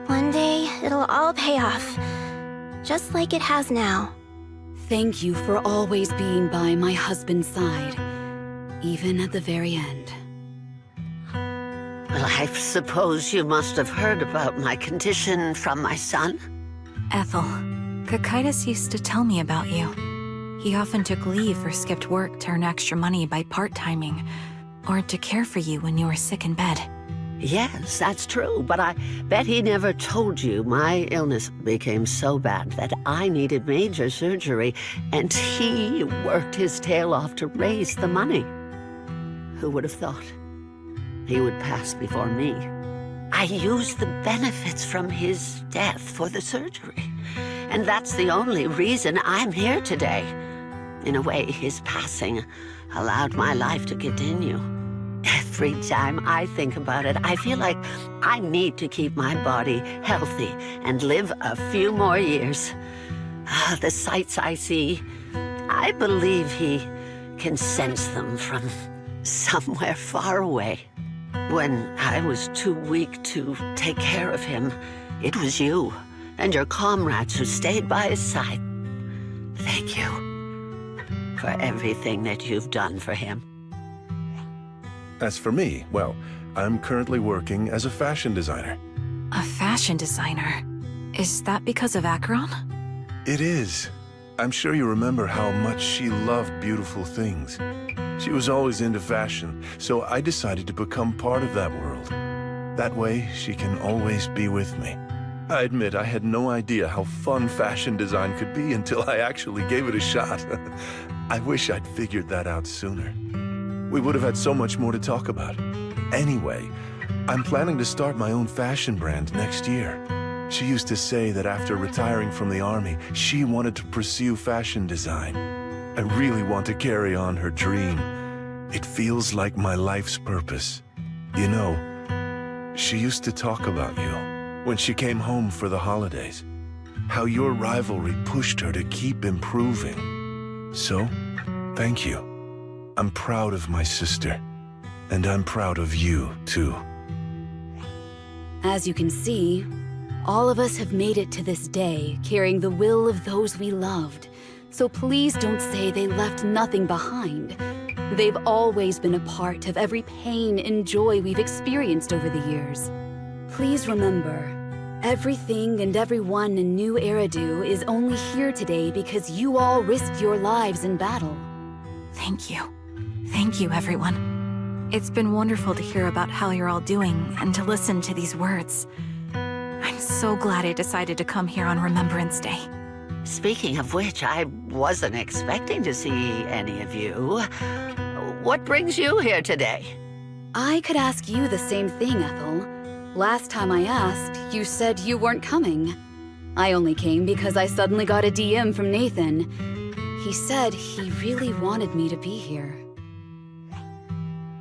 One day, it'll all pay off, just like it has now. Thank you for always being by my husband's side, even at the very end. Well, I suppose you must have heard about my condition from my son? Ethel, Kakaitis used to tell me about you. He often took leave or skipped work to earn extra money by part-timing, or to care for you when you were sick in bed. Yes, that's true, but I bet he never told you my illness became so bad that I needed major surgery, and he worked his tail off to raise the money. Who would have thought he would pass before me? I used the benefits from his death for the surgery, and that's the only reason I'm here today. In a way, his passing allowed my life to continue. Every time I think about it, I feel like I need to keep my body healthy and live a few more years. The sights I see, I believe he can sense them from somewhere far away. When I was too weak to take care of him, it was you and your comrades who stayed by his side. Thank you for everything that you've done for him. As for me, well, I'm currently working as a fashion designer. A fashion designer? Is that because of Acheron? It is. I'm sure you remember how much she loved beautiful things. She was always into fashion, so I decided to become part of that world. That way, she can always be with me. I admit I had no idea how fun fashion design could be until I actually gave it a shot. I wish I'd figured that out sooner. We would have had so much more to talk about. Anyway, I'm planning to start my own fashion brand next year. She used to say that after retiring from the army, she wanted to pursue fashion design. I really want to carry on her dream. It feels like my life's purpose. You know, she used to talk about you when she came home for the holidays. How your rivalry pushed her to keep improving. So, thank you. I'm proud of my sister, and I'm proud of you, too. As you can see, All of us have made it to this day, carrying the will of those we loved. So please don't say they left nothing behind. They've always been a part of every pain and joy we've experienced over the years. Please remember, everything and everyone in New Eridu is only here today because you all risked your lives in battle. Thank you. Thank you, everyone. It's been wonderful to hear about how you're all doing and to listen to these words. I'm so glad I decided to come here on Remembrance Day. Speaking of which, I wasn't expecting to see any of you. What brings you here today? I could ask you the same thing, Ethel. Last time I asked, you said you weren't coming. I only came because I suddenly got a DM from Nathan. He said he really wanted me to be here.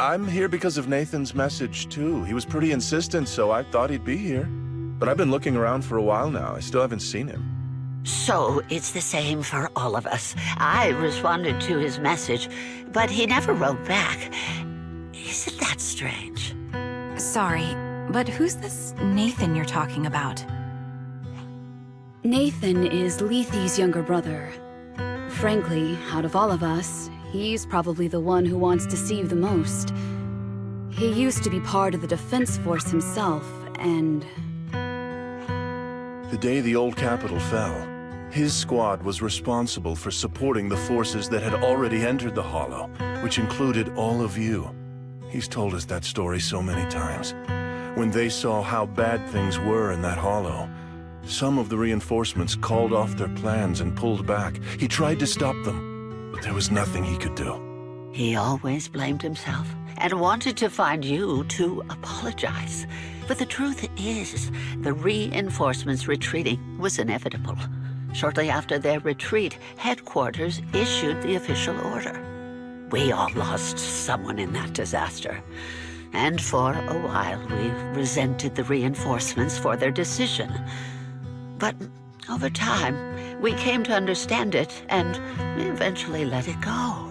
I'm here because of Nathan's message, too. He was pretty insistent, so I thought he'd be here. But I've been looking around for a while now. I still haven't seen him. So it's the same for all of us. I responded to his message, but he never wrote back. Isn't that strange? Sorry, but who's this Nathan you're talking about? Nathan is Lethe's younger brother. Frankly, out of all of us, he's probably the one who wants to see you the most. He used to be part of the defense force himself, and... The day the old capital fell, his squad was responsible for supporting the forces that had already entered the Hollow, which included all of you. He's told us that story so many times. When they saw how bad things were in that Hollow, some of the reinforcements called off their plans and pulled back. He tried to stop them, but there was nothing he could do. He always blamed himself and wanted to find you to apologize. But the truth is, the reinforcements retreating was inevitable. Shortly after their retreat, headquarters issued the official order. We all lost someone in that disaster. And for a while, we resented the reinforcements for their decision. But over time, we came to understand it and eventually let it go.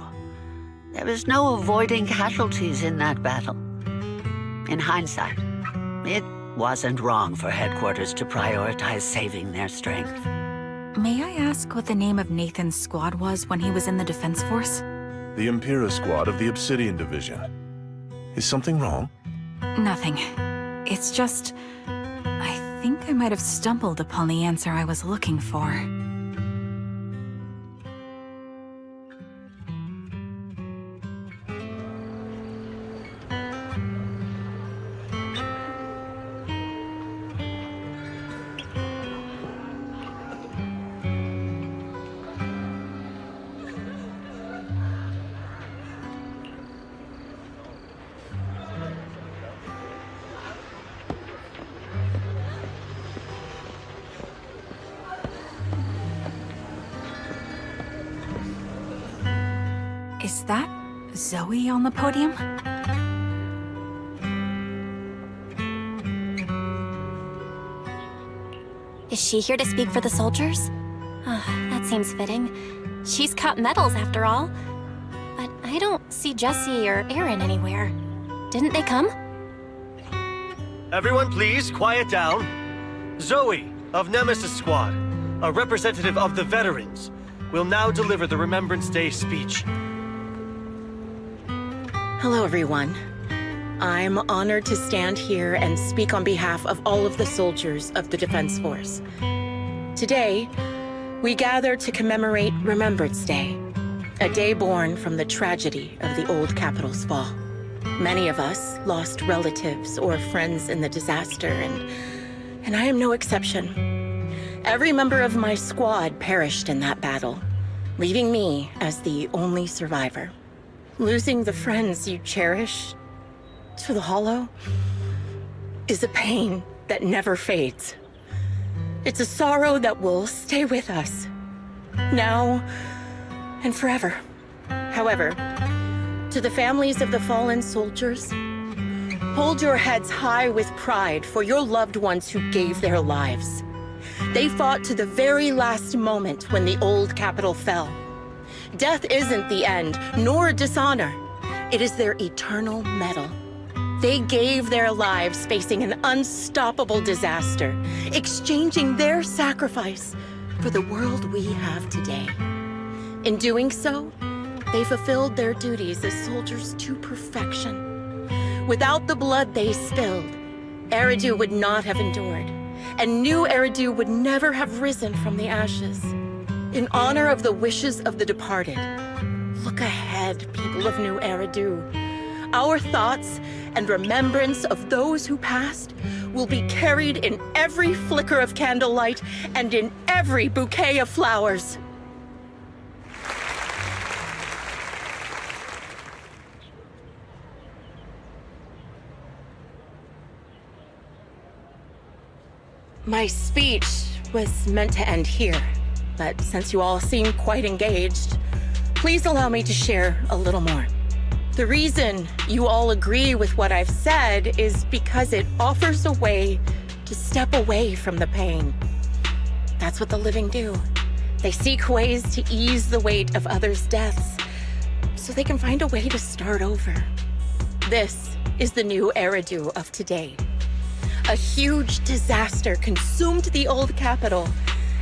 There was no avoiding casualties in that battle. In hindsight, it wasn't wrong for headquarters to prioritize saving their strength. May I ask what the name of Nathan's squad was when he was in the defense force? The Impera squad of the Obsidian Division. Is something wrong? Nothing. It's just... I think I might have stumbled upon the answer I was looking for. Is that Zoe on the podium? Is she here to speak for the soldiers? That seems fitting. She's cut medals after all. But I don't see Jesse or Aaron anywhere. Didn't they come? Everyone please, quiet down. Zoe, of Nemesis Squad, a representative of the veterans, will now deliver the Remembrance Day speech. Hello, everyone. I'm honored to stand here and speak on behalf of all of the soldiers of the Defense Force. Today, we gather to commemorate Remembrance Day, a day born from the tragedy of the old capital's fall. Many of us lost relatives or friends in the disaster, and I am no exception. Every member of my squad perished in that battle, leaving me as the only survivor. Losing the friends you cherish to the Hollow is a pain that never fades. It's a sorrow that will stay with us, now and forever. However, to the families of the fallen soldiers, hold your heads high with pride for your loved ones who gave their lives. They fought to the very last moment when the old capital fell. Death isn't the end, nor dishonor. It is their eternal medal. They gave their lives facing an unstoppable disaster, exchanging their sacrifice for the world we have today. In doing so, they fulfilled their duties as soldiers to perfection. Without the blood they spilled, Eridu would not have endured, and New Eridu would never have risen from the ashes. In honor of the wishes of the departed, look ahead, people of New Eridu. Our thoughts and remembrance of those who passed will be carried in every flicker of candlelight and in every bouquet of flowers. My speech was meant to end here, but since you all seem quite engaged, please allow me to share a little more. The reason you all agree with what I've said is because it offers a way to step away from the pain. That's what the living do. They seek ways to ease the weight of others' deaths so they can find a way to start over. This is the New Eridu of today. A huge disaster consumed the old capital,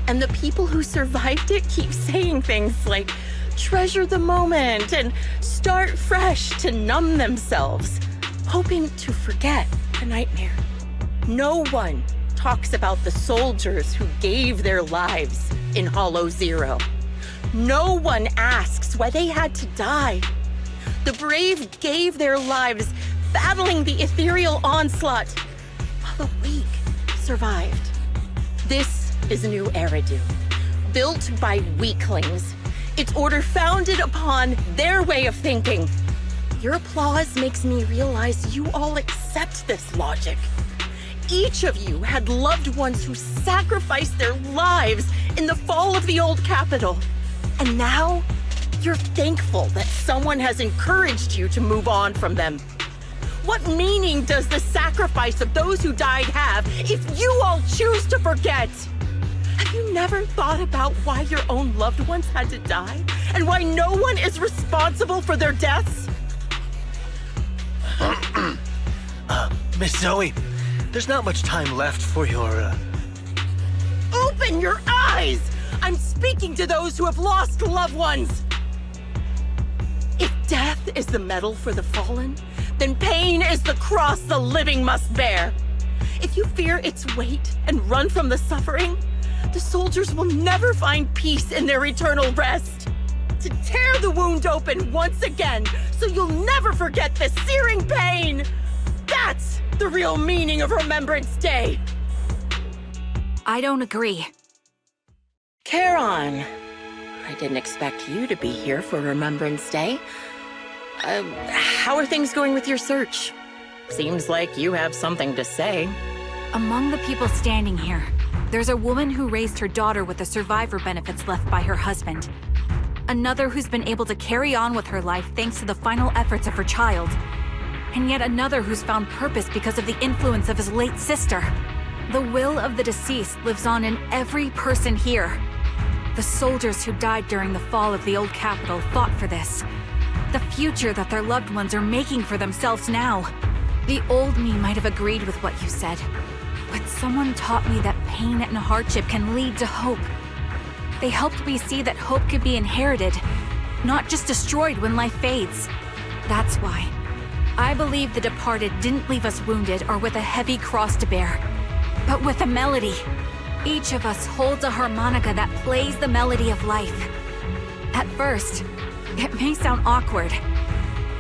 and the people who survived it keep saying things like, treasure the moment and start fresh to numb themselves, hoping to forget the nightmare. No one talks about the soldiers who gave their lives in Hollow Zero. No one asks why they had to die. The brave gave their lives battling the ethereal onslaught, while the weak survived. This is New Eridu, built by weaklings. Its order founded upon their way of thinking. Your applause makes me realize you all accept this logic. Each of you had loved ones who sacrificed their lives in the fall of the old capital. And now, you're thankful that someone has encouraged you to move on from them. What meaning does the sacrifice of those who died have if you all choose to forget? Have you never thought about why your own loved ones had to die? And why no one is responsible for their deaths? Miss Zoe, there's not much time left for your, Open your eyes! I'm speaking to those who have lost loved ones! If death is the medal for the fallen, then pain is the cross the living must bear. If you fear its weight and run from the suffering, the soldiers will never find peace in their eternal rest. To tear the wound open once again, so you'll never forget the searing pain. That's the real meaning of Remembrance Day. I don't agree. Charon, I didn't expect you to be here for Remembrance Day. How are things going with your search? Seems like you have something to say. Among the people standing here, there's a woman who raised her daughter with the survivor benefits left by her husband. Another who's been able to carry on with her life thanks to the final efforts of her child. And yet another who's found purpose because of the influence of his late sister. The will of the deceased lives on in every person here. The soldiers who died during the fall of the old capital fought for this. The future that their loved ones are making for themselves now. The old me might have agreed with what you said, but someone taught me that pain and hardship can lead to hope. They helped me see that hope could be inherited, not just destroyed when life fades. That's why I believe the departed didn't leave us wounded or with a heavy cross to bear, but with a melody. Each of us holds a harmonica that plays the melody of life. At first, it may sound awkward,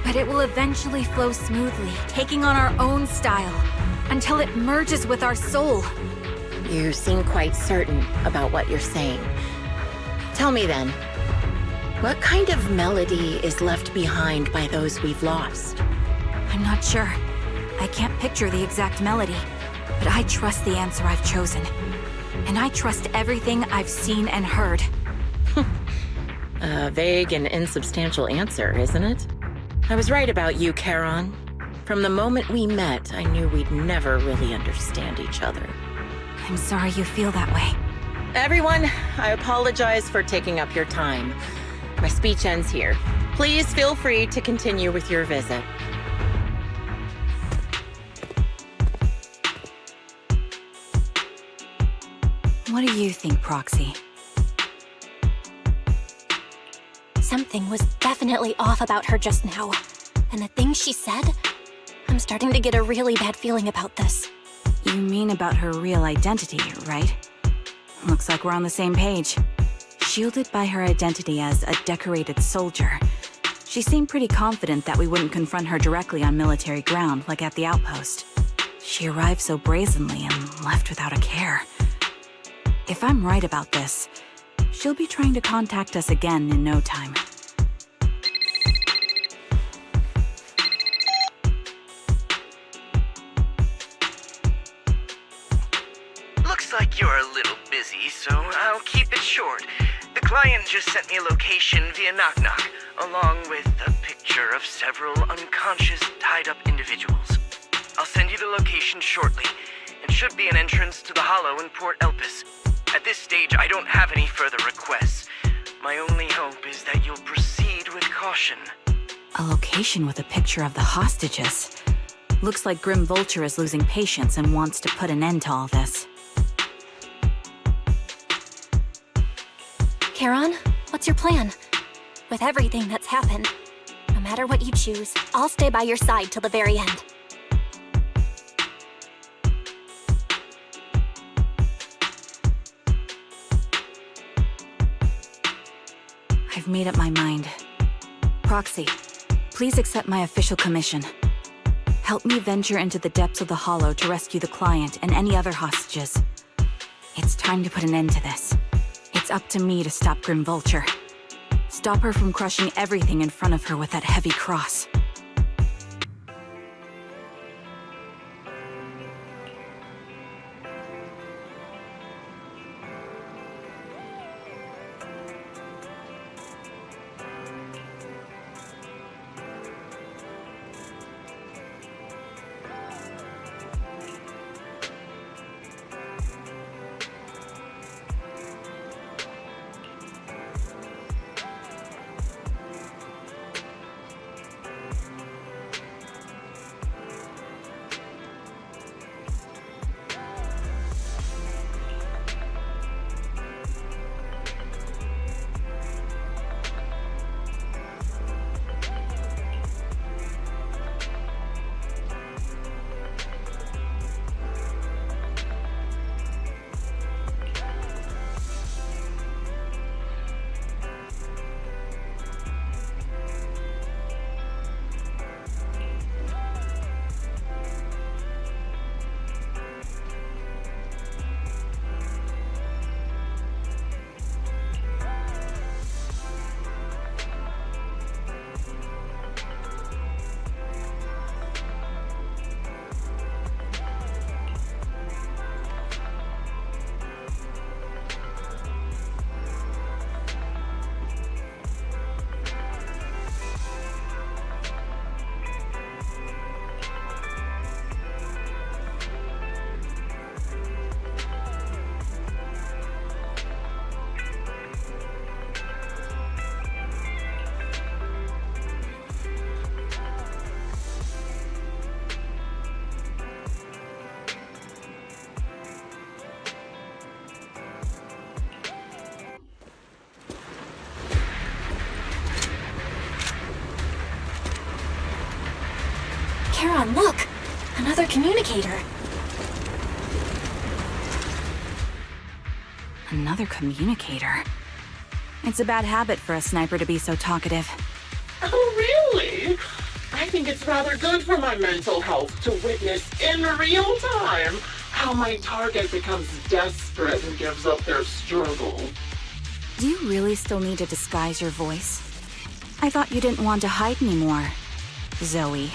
but it will eventually flow smoothly, taking on our own style, until it merges with our soul. You seem quite certain about what you're saying. Tell me then, what kind of melody is left behind by those we've lost? I'm not sure. I can't picture the exact melody, but I trust the answer I've chosen. And I trust everything I've seen and heard. A vague and insubstantial answer, isn't it? I was right about you, Charon. From the moment we met, I knew we'd never really understand each other. I'm sorry you feel that way. Everyone, I apologize for taking up your time. My speech ends here. Please feel free to continue with your visit. What do you think, Proxy? Something was definitely off about her just now. And the things she said, I'm starting to get a really bad feeling about this. You mean about her real identity, right? Looks like we're on the same page. Shielded by her identity as a decorated soldier, she seemed pretty confident that we wouldn't confront her directly on military ground like at the outpost. She arrived so brazenly and left without a care. If I'm right about this, she'll be trying to contact us again in no time. Looks like you're a little busy, so I'll keep it short. The client just sent me a location via Knock Knock, along with a picture of several unconscious, tied-up individuals. I'll send you the location shortly. It should be an entrance to the Hollow in Port Elpis. At this stage, I don't have any further requests. My only hope is that you'll proceed with caution. A location with a picture of the hostages. Looks like Grim Vulture is losing patience and wants to put an end to all this. Charon, what's your plan? With everything that's happened, no matter what you choose, I'll stay by your side till the very end. I've made up my mind. Proxy, please accept my official commission. Help me venture into the depths of the Hollow to rescue the client and any other hostages. It's time to put an end to this. It's up to me to stop Grim Vulture. Stop her from crushing everything in front of her with that heavy cross. Charon, look! Another communicator. Another communicator? It's a bad habit for a sniper to be so talkative. Oh, really? I think it's rather good for my mental health to witness in real time how my target becomes desperate and gives up their struggle. Do you really still need to disguise your voice? I thought you didn't want to hide anymore, Zoe.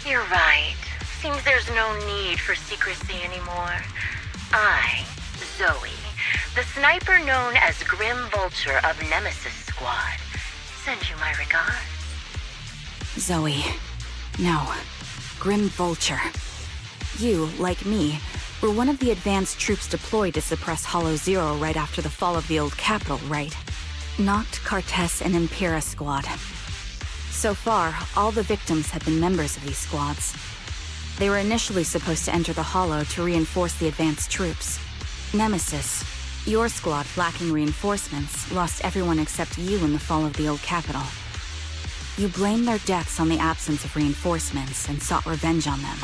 You're right. Seems there's no need for secrecy anymore. I, Zoe, the sniper known as Grim Vulture of Nemesis Squad, send you my regards. Zoe. No. Grim Vulture. You, like me, were one of the advanced troops deployed to suppress Hollow Zero right after the fall of the old capital, right? Noct, Cartes, and Impera Squad. So far, all the victims have been members of these squads. They were initially supposed to enter the Hollow to reinforce the advanced troops. Nemesis, your squad, lacking reinforcements, lost everyone except you in the fall of the old capital. You blamed their deaths on the absence of reinforcements and sought revenge on them.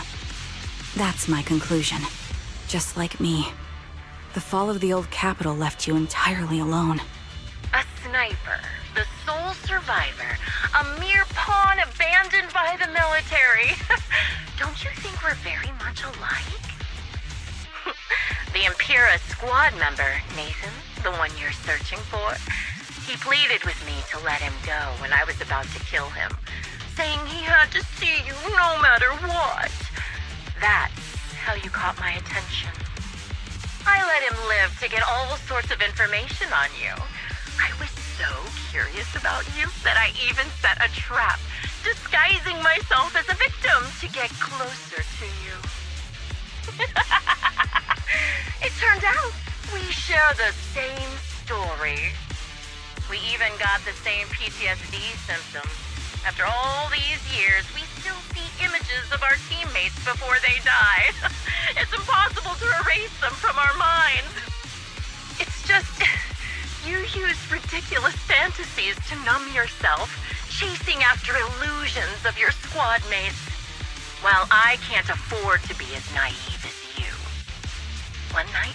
That's my conclusion. Just like me, the fall of the old capital left you entirely alone. A sniper, the sole survivor, a mere pawn abandoned by the military. Don't you think we're very much alike? The Impera squad member, Nathan, the one you're searching for, he pleaded with me to let him go when I was about to kill him, saying he had to see you no matter what. That's how you caught my attention. I let him live to get all sorts of information on you. I was so curious about you that I even set a trap, disguising myself as a victim to get closer to you. It turned out we share the same story. We even got the same PTSD symptoms. After all these years, we still see images of our teammates before they die. It's impossible to erase them from our minds. It's just, you use ridiculous fantasies to numb yourself, chasing after illusions of your squad mates, while I can't afford to be as naive as you. One night,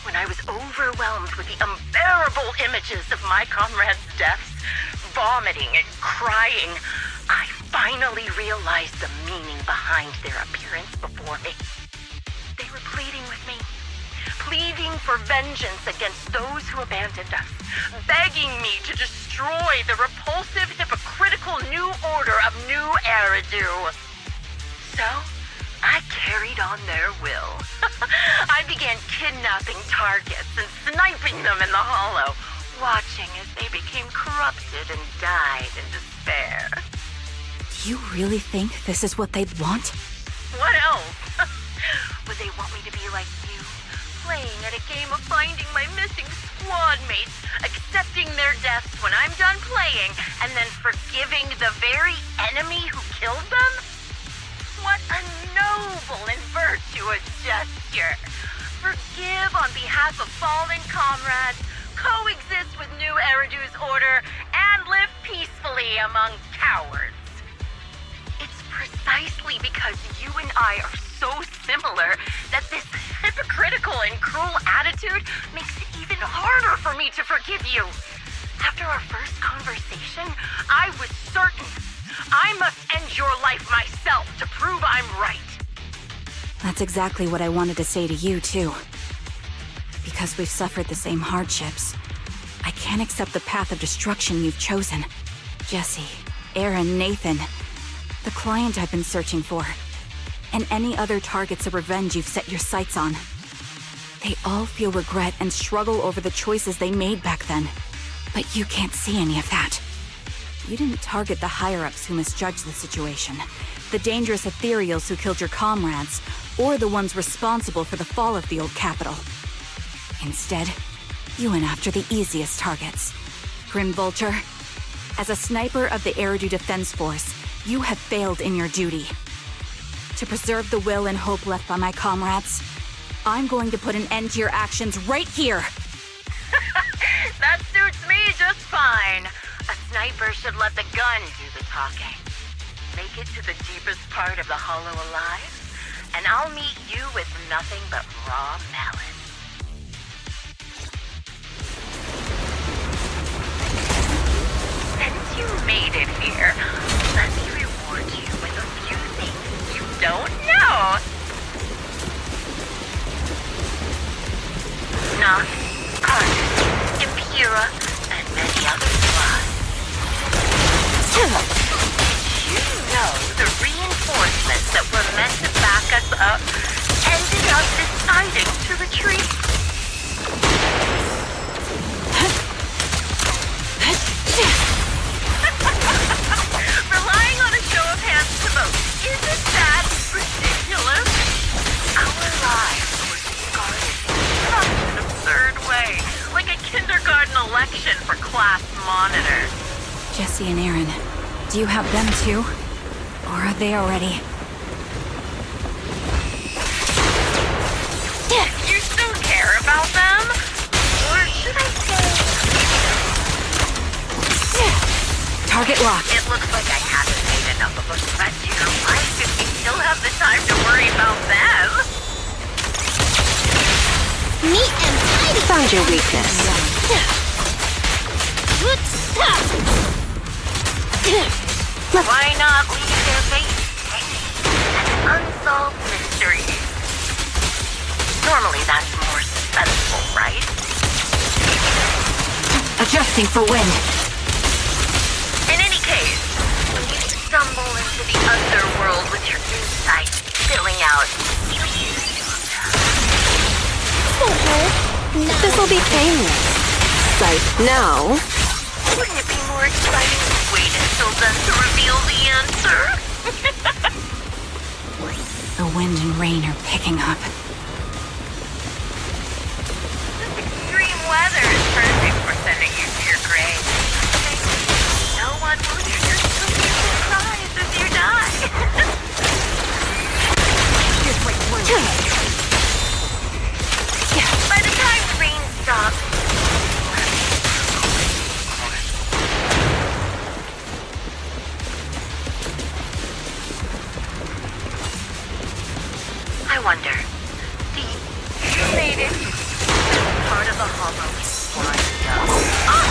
when I was overwhelmed with the unbearable images of my comrades' deaths, vomiting and crying, I finally realized the meaning behind their appearance before me. They were pleading with me, pleading for vengeance against those who abandoned us, begging me to destroy the repulsive, hypocritical new order of New Eridu. So, I carried on their will. I began kidnapping targets and sniping them in the Hollow, watching as they became corrupted and died in despair. Do you really think this is what they'd want? What else? Would they want me to be like you, playing at a game of finding my missing squad mates, accepting their deaths when I'm done playing, and then forgiving the very enemy who killed them? What a noble and virtuous gesture! Forgive on behalf of fallen comrades, coexist with New Eridu's order, and live peacefully among cowards. It's precisely because you and I are so similar that this hypocritical and cruel attitude makes it even harder for me to forgive you. After our first conversation, I was certain I must end your life myself to prove I'm right. That's exactly what I wanted to say to you, too. Because we've suffered the same hardships, I can't accept the path of destruction you've chosen. Jesse, Aaron, Nathan, the client I've been searching for, and any other targets of revenge you've set your sights on. They all feel regret and struggle over the choices they made back then. But you can't see any of that. You didn't target the higher-ups who misjudged the situation, the dangerous ethereals who killed your comrades, or the ones responsible for the fall of the old capital. Instead, you went after the easiest targets. Grim Vulture, as a sniper of the Eridu Defense Force, you have failed in your duty. To preserve the will and hope left by my comrades, I'm going to put an end to your actions right here! That suits me just fine. A sniper should let the gun do the talking. Make it to the deepest part of the Hollow alive, and I'll meet you with nothing but raw malice. Since you made it here, let me reward you with a few things you don't know. Not Impera, and many other squads. You know the reinforcements that were meant to back us up ended up deciding to retreat. Relying on a show of hands to vote, isn't that ridiculous? Our lives were discarded in such an absurd way, like a kindergarten election for class monitors. Jesse and Aaron, do you have them too? Or are they already? Target locked. It looks like I haven't made enough of a threat to your life if you still have the time to worry about them. Neat and tidy. Found your weakness. Why not leave their faces hanging? Unsolved mysteries. Normally that's more suspenseful, right? Adjusting for wind. In any case, when you stumble into the underworld with your insight spilling out, you use This'll be painless. Sight now. Wouldn't it be more exciting to wait until then to reveal the answer? The wind and rain are picking up. This extreme weather is perfect for sending you to your grave. No one will hear your stupid cries as you die. By the time the rain stops, I wonder, you made it part of the hollow flying up. Oh,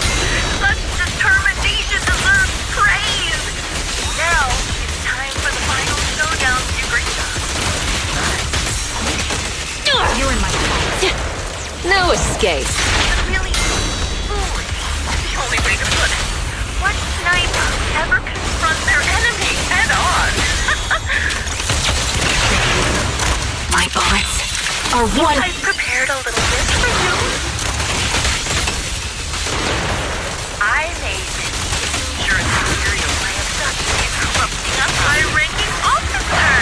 such determination deserves praise! Now, it's time for the final showdown to Greta. You're in my sight. No escape. Really foolish. The only way to put it. What sniper ever confront their enemy head on? My bullets are one. I've prepared a little bit for you. I made this dangerous material by abducting and corrupting a high-ranking officer.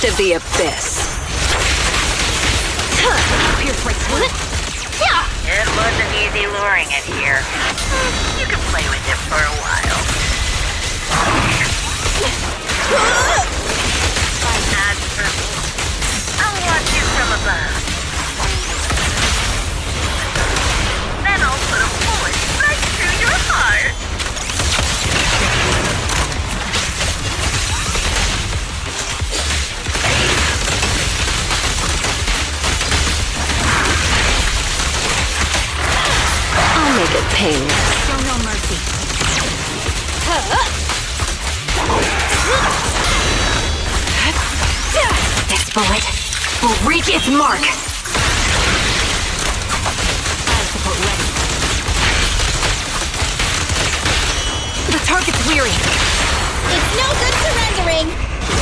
To the abyss. It wasn't easy luring it here. You can play with it for a while. As for me, I'll watch you from above. Then I'll put a bullet right through your heart. I'll make it painless. Show no mercy. This bullet will reach its mark. Support ready. The target's weary. It's no good surrendering.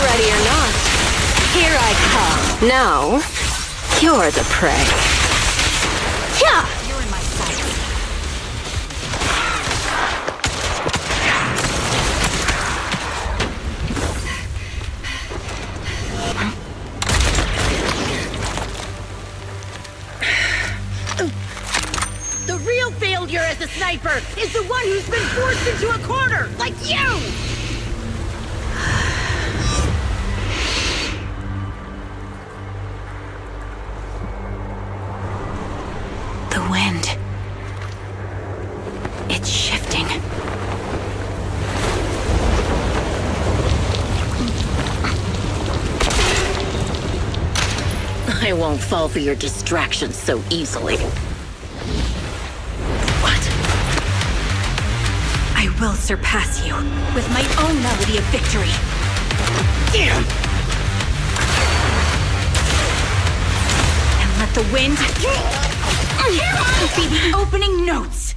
Ready or not, here I come. Now, you're the prey. You're in my sight. The real failure as a sniper is the one who's been forced into a corner, like you! The wind. It's shifting. I won't fall for your distractions so easily. What? I will surpass you with my own melody of victory. Damn! And let the wind be the opening notes.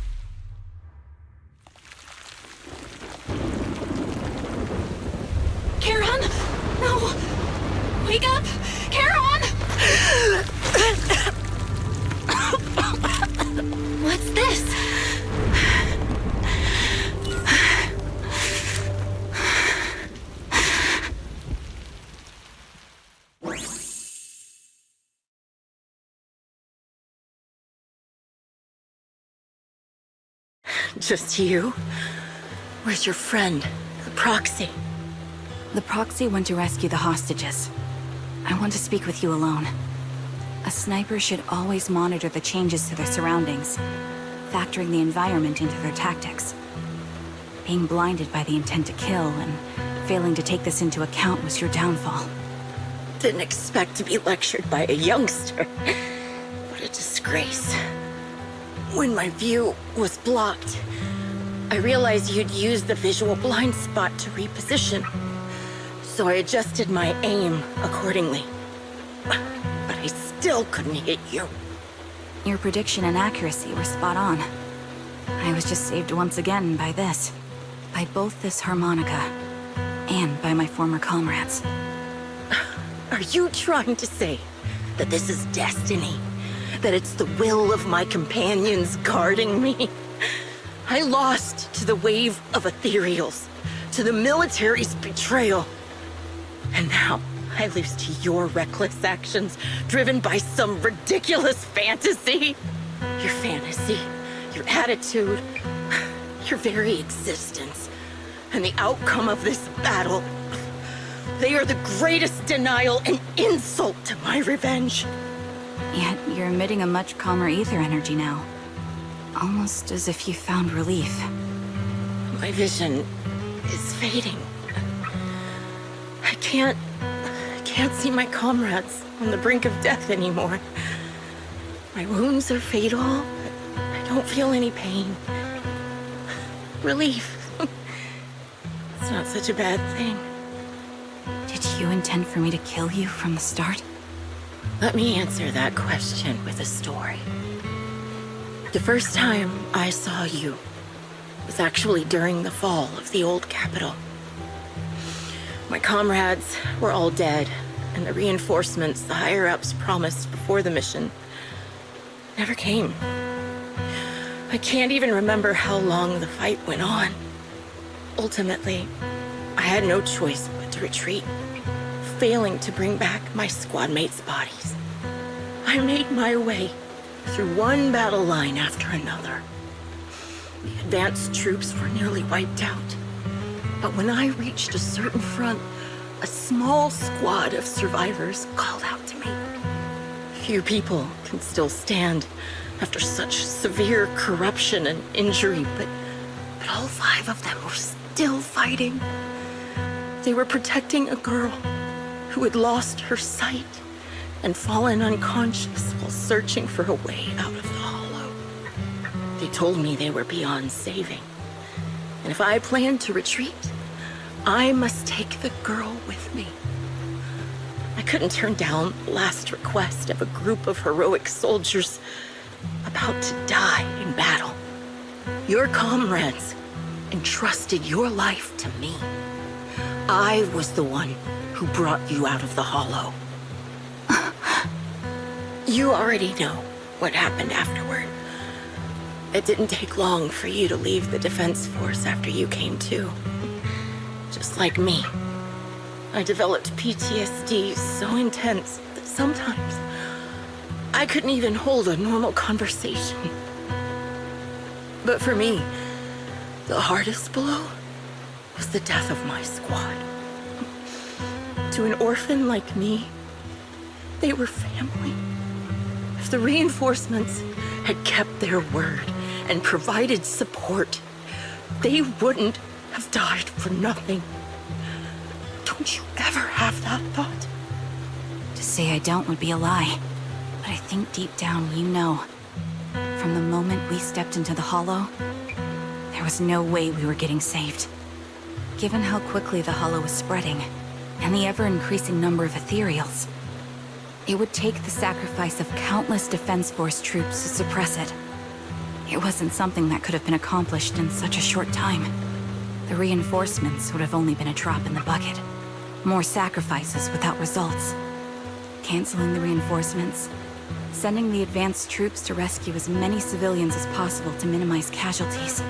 Charon? No! Wake up! Charon! What's this? Just you? Where's your friend, the proxy? The proxy went to rescue the hostages. I want to speak with you alone. A sniper should always monitor the changes to their surroundings. factoring the environment into their tactics. Being blinded by the intent to kill and failing to take this into account was your downfall. Didn't expect to be lectured by a youngster. What a disgrace. When my view was blocked, I realized you'd used the visual blind spot to reposition. So I adjusted my aim accordingly. But I still couldn't hit you. Your prediction and accuracy were spot on. I was just saved once again by this. By both this harmonica and by my former comrades. Are you trying to say that this is destiny? That it's the will of my companions guarding me? I lost to the wave of ethereals, to the military's betrayal. And now I lose to your reckless actions, driven by some ridiculous fantasy. Your fantasy, your attitude, your very existence, and the outcome of this battle. They are the greatest denial and insult to my revenge. Yet you're emitting a much calmer ether energy now. Almost as if you found relief. My vision is fading. I can't see my comrades on the brink of death anymore. My wounds are fatal, but I don't feel any pain. Relief. It's not such a bad thing. Did you intend for me to kill you from the start? Let me answer that question with a story. The first time I saw you was actually during the fall of the old capital. My comrades were all dead, and the reinforcements the higher-ups promised before the mission never came. I can't even remember how long the fight went on. Ultimately, I had no choice but to retreat, failing to bring back my squad mates' bodies. I made my way through one battle line after another. The advanced troops were nearly wiped out. But when I reached a certain front, a small squad of survivors called out to me. Few people can still stand after such severe corruption and injury, but all 5 of them were still fighting. They were protecting a girl who had lost her sight and fallen unconscious while searching for a way out of the hollow. They told me they were beyond saving, and if I planned to retreat, I must take the girl with me. I couldn't turn down the last request of a group of heroic soldiers about to die in battle. Your comrades entrusted your life to me. I was the one who brought you out of the hollow. You already know what happened afterward. It didn't take long for you to leave the Defense Force after you came to. Just like me. I developed PTSD so intense that sometimes I couldn't even hold a normal conversation. But for me, the hardest blow was the death of my squad. To an orphan like me, they were family. If the reinforcements had kept their word and provided support, they wouldn't have died for nothing. Don't you ever have that thought? To say I don't would be a lie. But I think deep down you know. From the moment we stepped into the hollow, there was no way we were getting saved. Given how quickly the hollow was spreading, and the ever-increasing number of ethereals, it would take the sacrifice of countless Defense Force troops to suppress it. It wasn't something that could have been accomplished in such a short time. The reinforcements would have only been a drop in the bucket. More sacrifices without results. Canceling the reinforcements, sending the advanced troops to rescue as many civilians as possible to minimize casualties.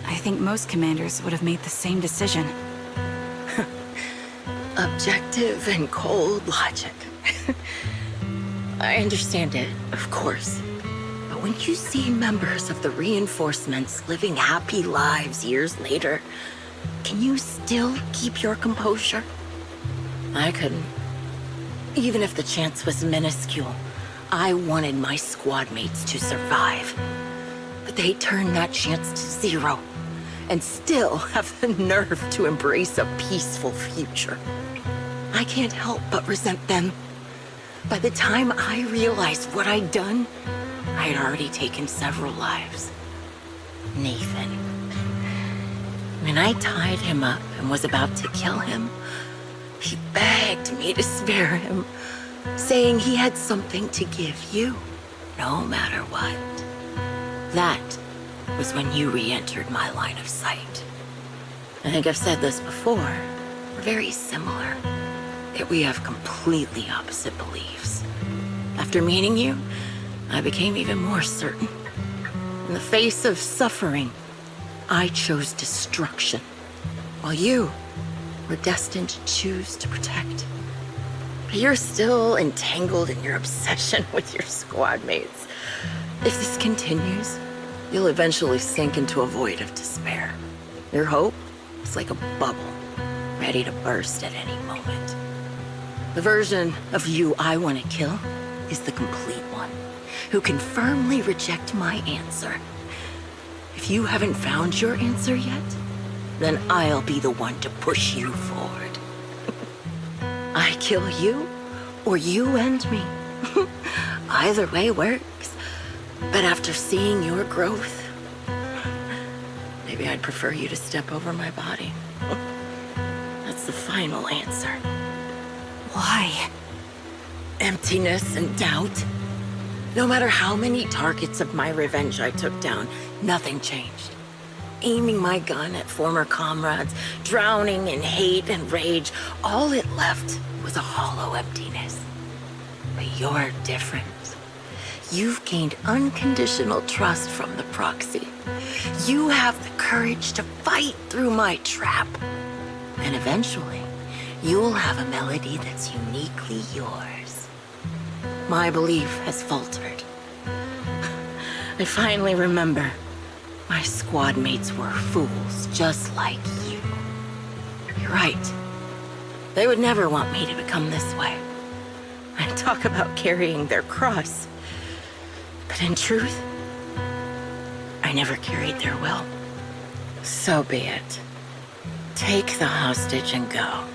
I think most commanders would have made the same decision. Objective and cold logic. I understand it, of course. But when you see members of the reinforcements living happy lives years later, can you still keep your composure? I couldn't. Even if the chance was minuscule, I wanted my squad mates to survive. But they turned that chance to zero, and still have the nerve to embrace a peaceful future. I can't help but resent them. By the time I realized what I'd done, I had already taken several lives. Nathan. When I tied him up and was about to kill him, he begged me to spare him, saying he had something to give you, no matter what. That was when you re-entered my line of sight. I think I've said this before. We're very similar, yet we have completely opposite beliefs. After meeting you, I became even more certain. In the face of suffering, I chose destruction, while you were destined to choose to protect. But you're still entangled in your obsession with your squad mates. If this continues, you'll eventually sink into a void of despair. Your hope is like a bubble, ready to burst at any moment. The version of you I want to kill is the complete one, who can firmly reject my answer. If you haven't found your answer yet, then I'll be the one to push you forward. I kill you, or you end me. Either way works. But after seeing your growth, maybe I'd prefer you to step over my body. That's the final answer. Why? Emptiness and doubt. No matter how many targets of my revenge I took down, nothing changed. Aiming my gun at former comrades, drowning in hate and rage, all it left was a hollow emptiness. But you're different. You've gained unconditional trust from the proxy. You have the courage to fight through my trap. And eventually, you'll have a melody that's uniquely yours. My belief has faltered. I finally remember my squad mates were fools just like you. You're right. They would never want me to become this way. I talk about carrying their cross. But in truth, I never carried their will. So be it. Take the hostage and go.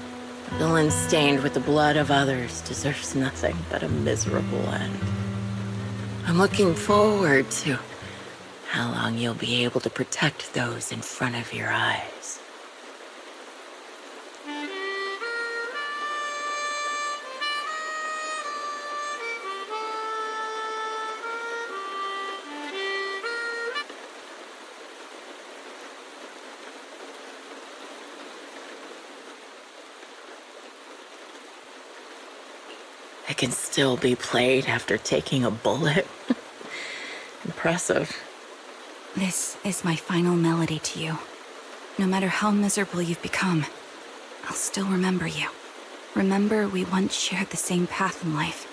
The villain stained with the blood of others deserves nothing but a miserable end. I'm looking forward to how long you'll be able to protect those in front of your eyes. It can still be played after taking a bullet. Impressive. This is my final melody to you. No matter how miserable you've become, I'll still remember you. Remember we once shared the same path in life.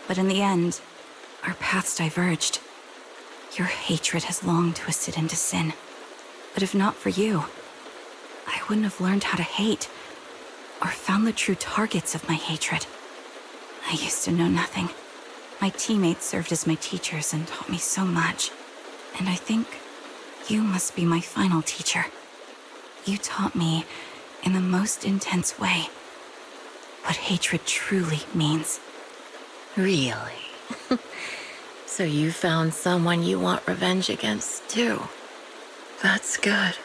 But in the end, our paths diverged. Your hatred has long twisted into sin. But if not for you, I wouldn't have learned how to hate, or found the true targets of my hatred. I used to know nothing. My teammates served as my teachers and taught me so much. And I think you must be my final teacher. You taught me, in the most intense way, what hatred truly means. Really? So you found someone you want revenge against, too. That's good.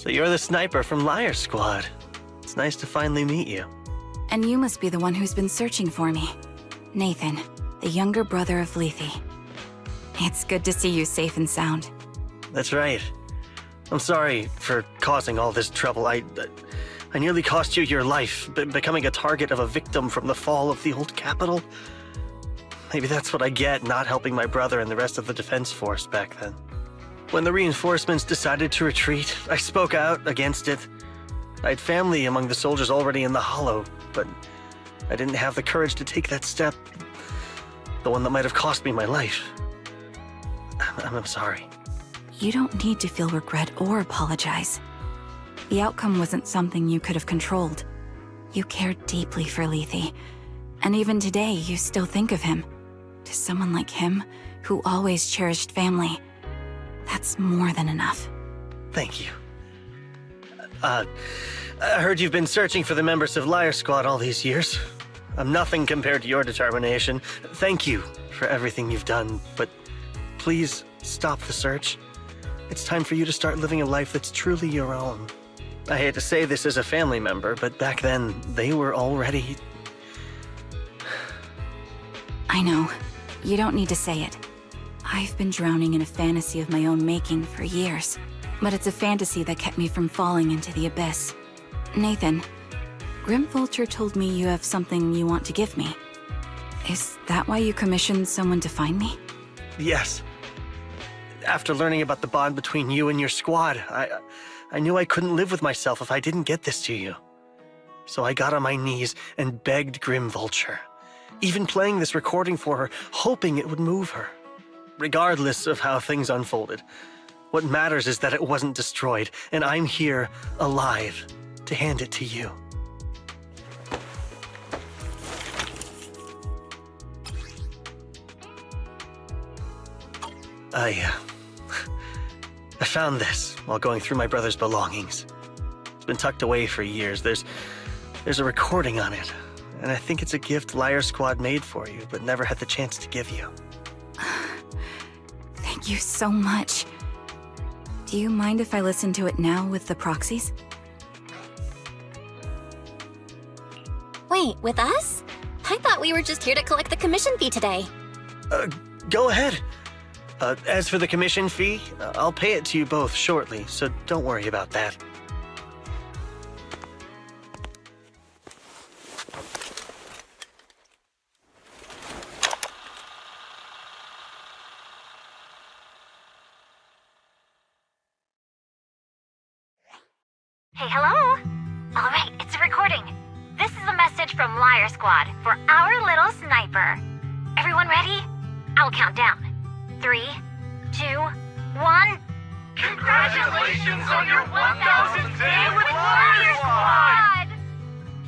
So you're the sniper from Liar Squad. It's nice to finally meet you. And you must be the one who's been searching for me. Nathan, the younger brother of Lethe. It's good to see you safe and sound. That's right. I'm sorry for causing all this trouble. I nearly cost you your life, becoming a target of a victim from the fall of the old capital. Maybe that's what I get not helping my brother and the rest of the defense force back then. When the reinforcements decided to retreat, I spoke out against it. I had family among the soldiers already in the Hollow, but I didn't have the courage to take that step. The one that might have cost me my life. I'm sorry. You don't need to feel regret or apologize. The outcome wasn't something you could have controlled. You cared deeply for Lethe, and even today you still think of him. To someone like him, who always cherished family, that's more than enough. Thank you. I heard you've been searching for the members of Liar Squad all these years. I'm nothing compared to your determination. Thank you for everything you've done, but please stop the search. It's time for you to start living a life that's truly your own. I hate to say this as a family member, but back then, they were already... I know. You don't need to say it. I've been drowning in a fantasy of my own making for years, but it's a fantasy that kept me from falling into the abyss. Nathan, Grim Vulture told me you have something you want to give me. Is that why you commissioned someone to find me? Yes. After learning about the bond between you and your squad, I knew I couldn't live with myself if I didn't get this to you. So I got on my knees and begged Grim Vulture, even playing this recording for her, hoping it would move her. Regardless of how things unfolded, what matters is that it wasn't destroyed, and I'm here, alive, to hand it to you. I found this while going through my brother's belongings. It's been tucked away for years. There's a recording on it, and I think it's a gift Liar Squad made for you, but never had the chance to give you. Thank you so much. Do you mind if I listen to it now with the proxies? Wait, with us? I thought we were just here to collect the commission fee today. Go ahead. As for the commission fee, I'll pay it to you both shortly, so don't worry about that. Hey, hello? All right, it's a recording. This is a message from Liar Squad for our little sniper. Everyone ready? I'll count down. 3, 2, 1. Congratulations on your 1000th day with Liar Squad!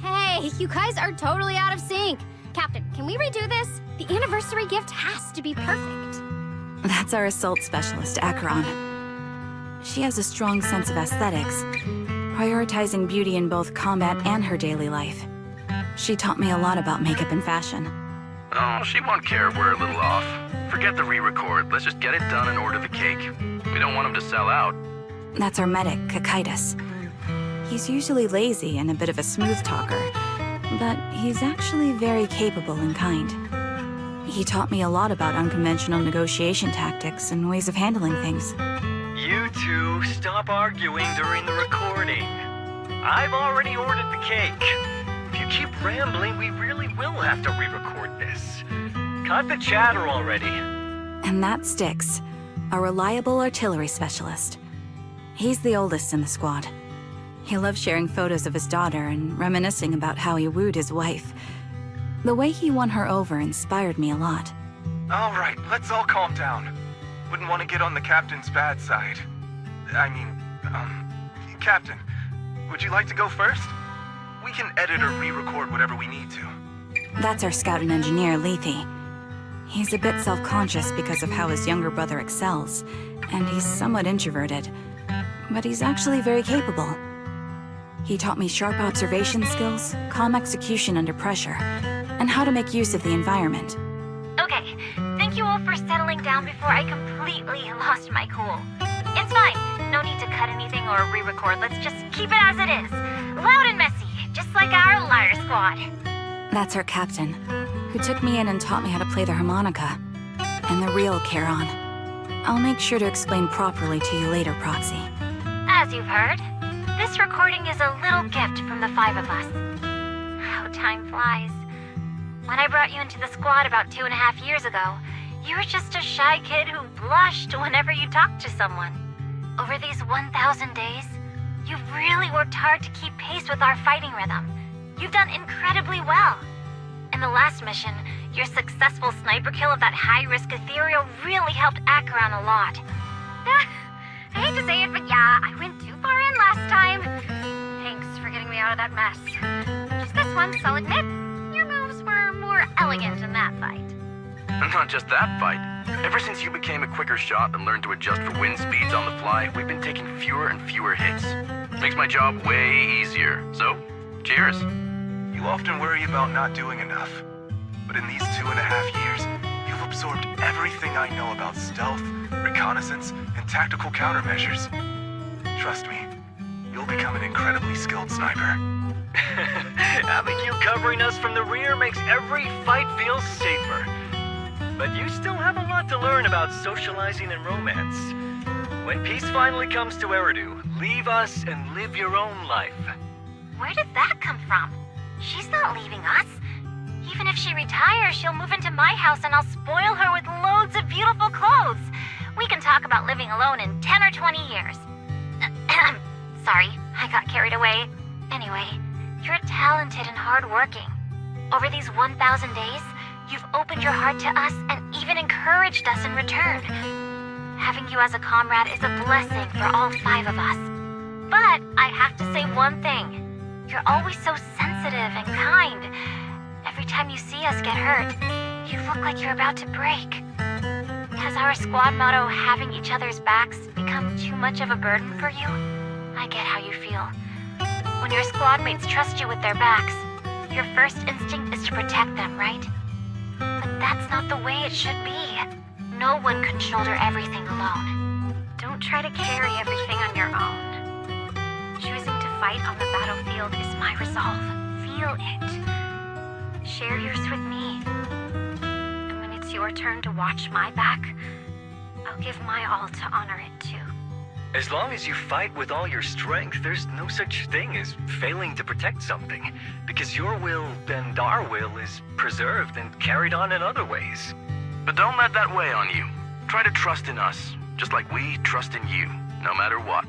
Hey, you guys are totally out of sync. Captain, can we redo this? The anniversary gift has to be perfect. That's our assault specialist, Acheron. She has a strong sense of aesthetics, prioritizing beauty in both combat and her daily life. She taught me a lot about makeup and fashion. Oh, she won't care if we're a little off. Forget the re-record. Let's just get it done and order the cake. We don't want him to sell out. That's our medic, Kakaitis. He's usually lazy and a bit of a smooth talker, but he's actually very capable and kind. He taught me a lot about unconventional negotiation tactics and ways of handling things. You two, stop arguing during the recording. I've already ordered the cake. If you keep rambling, we really will have to re-record this. Cut the chatter already. And that Styx, a reliable artillery specialist. He's the oldest in the squad. He loves sharing photos of his daughter and reminiscing about how he wooed his wife. The way he won her over inspired me a lot. All right, let's all calm down. Wouldn't want to get on the captain's bad side. Captain, would you like to go first? We can edit or re-record whatever we need to. That's our scout and engineer, Lethe. He's a bit self-conscious because of how his younger brother excels, and he's somewhat introverted, but he's actually very capable. He taught me sharp observation skills, calm execution under pressure, and how to make use of the environment. Okay, thank you all for settling down before I completely lost my cool. It's fine. No need to cut anything or re-record. Let's just keep it as it is. Loud and messy, just like our Liar Squad. That's our captain, who took me in and taught me how to play the harmonica. And the real Charon. I'll make sure to explain properly to you later, Proxy. As you've heard, this recording is a little gift from the 5 of us. How time flies. When I brought you into the squad about 2.5 years ago, you were just a shy kid who blushed whenever you talked to someone. Over these 1,000 days, you've really worked hard to keep pace with our fighting rhythm. You've done incredibly well. In the last mission, your successful sniper kill of that high-risk ethereal really helped Acheron a lot. I hate to say it, but yeah, I went too far in last time. Thanks for getting me out of that mess. Just this once, I'll admit, your moves were more elegant in that fight. Not just that fight. Ever since you became a quicker shot and learned to adjust for wind speeds on the fly, we've been taking fewer and fewer hits. Makes my job way easier. So, cheers. You often worry about not doing enough. But in these 2.5 years, you've absorbed everything I know about stealth, reconnaissance, and tactical countermeasures. Trust me, you'll become an incredibly skilled sniper. Having you covering us from the rear makes every fight feel safer. But you still have a lot to learn about socializing and romance. When peace finally comes to Eridu, leave us and live your own life. Where did that come from? She's not leaving us. Even if she retires, she'll move into my house and I'll spoil her with loads of beautiful clothes. We can talk about living alone in 10 or 20 years. Sorry, I got carried away. Anyway, you're talented and hardworking. Over these 1,000 days, you've opened your heart to us and even encouraged us in return. Having you as a comrade is a blessing for all 5 of us. But I have to say one thing. You're always so sensitive and kind. Every time you see us get hurt, you look like you're about to break. Has our squad motto, having each other's backs, become too much of a burden for you? I get how you feel. When your squad mates trust you with their backs, your first instinct is to protect them, right? But that's not the way it should be. No one can shoulder everything alone. Don't try to carry everything on your own. Choosing to fight on the battlefield is my resolve. Feel it. Share yours with me. And when it's your turn to watch my back, I'll give my all to honor it too. As long as you fight with all your strength, there's no such thing as failing to protect something, because your will and our will is preserved and carried on in other ways. But don't let that weigh on you. Try to trust in us, just like we trust in you, no matter what.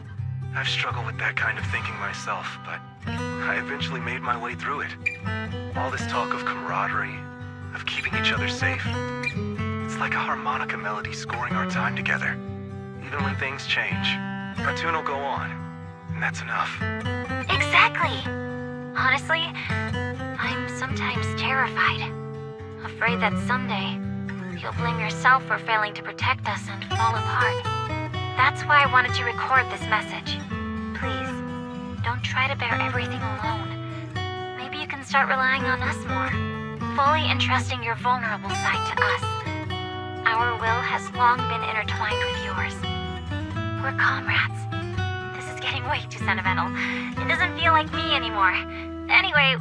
I've struggled with that kind of thinking myself, but I eventually made my way through it. All this talk of camaraderie, of keeping each other safe. It's like a harmonica melody scoring our time together. Even when things change, our tune will go on, and that's enough. Exactly! Honestly, I'm sometimes terrified. Afraid that someday, you'll blame yourself for failing to protect us and fall apart. That's why I wanted to record this message. Please, don't try to bear everything alone. Maybe you can start relying on us more, fully entrusting your vulnerable side to us. Our will has long been intertwined with yours. We're comrades. This is getting way too sentimental. It doesn't feel like me anymore. Anyway,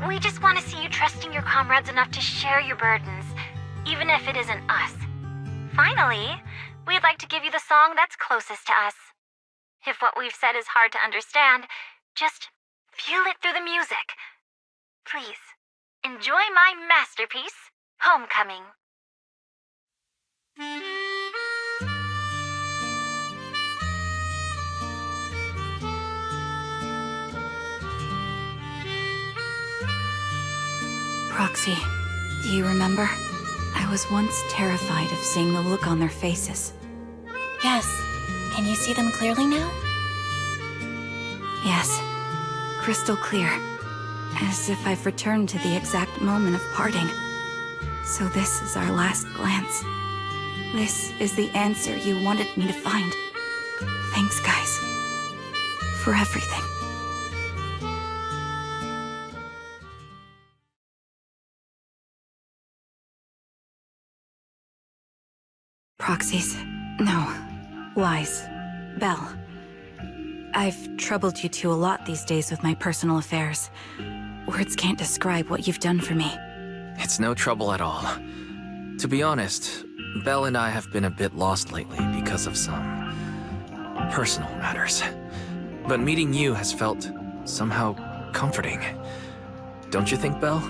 we just want to see you trusting your comrades enough to share your burdens, even if it isn't us. Finally, we'd like to give you the song that's closest to us. If what we've said is hard to understand, just feel it through the music. Please, enjoy my masterpiece, Homecoming. Proxy, do you remember? I was once terrified of seeing the look on their faces. Yes. Can you see them clearly now? Yes. Crystal clear. As if I've returned to the exact moment of parting. So this is our last glance. This is the answer you wanted me to find. Thanks, guys. For everything. Proxies. No. Lies. Belle. I've troubled you two a lot these days with my personal affairs. Words can't describe what you've done for me. It's no trouble at all. To be honest, Belle and I have been a bit lost lately because of some personal matters. But meeting you has felt somehow comforting. Don't you think, Belle?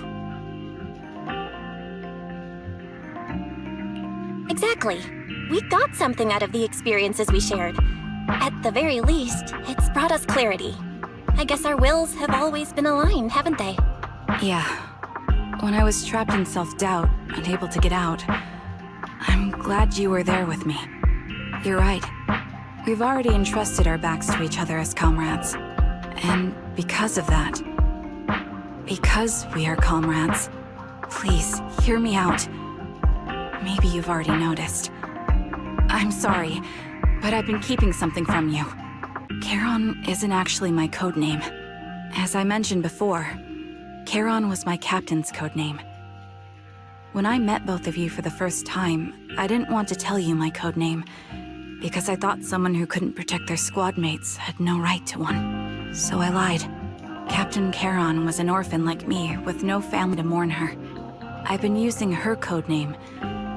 Exactly. We got something out of the experiences we shared. At the very least, it's brought us clarity. I guess our wills have always been aligned, haven't they? Yeah. When I was trapped in self-doubt, unable to get out, I'm glad you were there with me. You're right. We've already entrusted our backs to each other as comrades. And because of that, because we are comrades, please, hear me out. Maybe you've already noticed. I'm sorry, but I've been keeping something from you. Charon isn't actually my codename. As I mentioned before, Charon was my captain's codename. When I met both of you for the first time, I didn't want to tell you my codename, because I thought someone who couldn't protect their squad mates had no right to one. So I lied. Captain Charon was an orphan like me, with no family to mourn her. I've been using her codename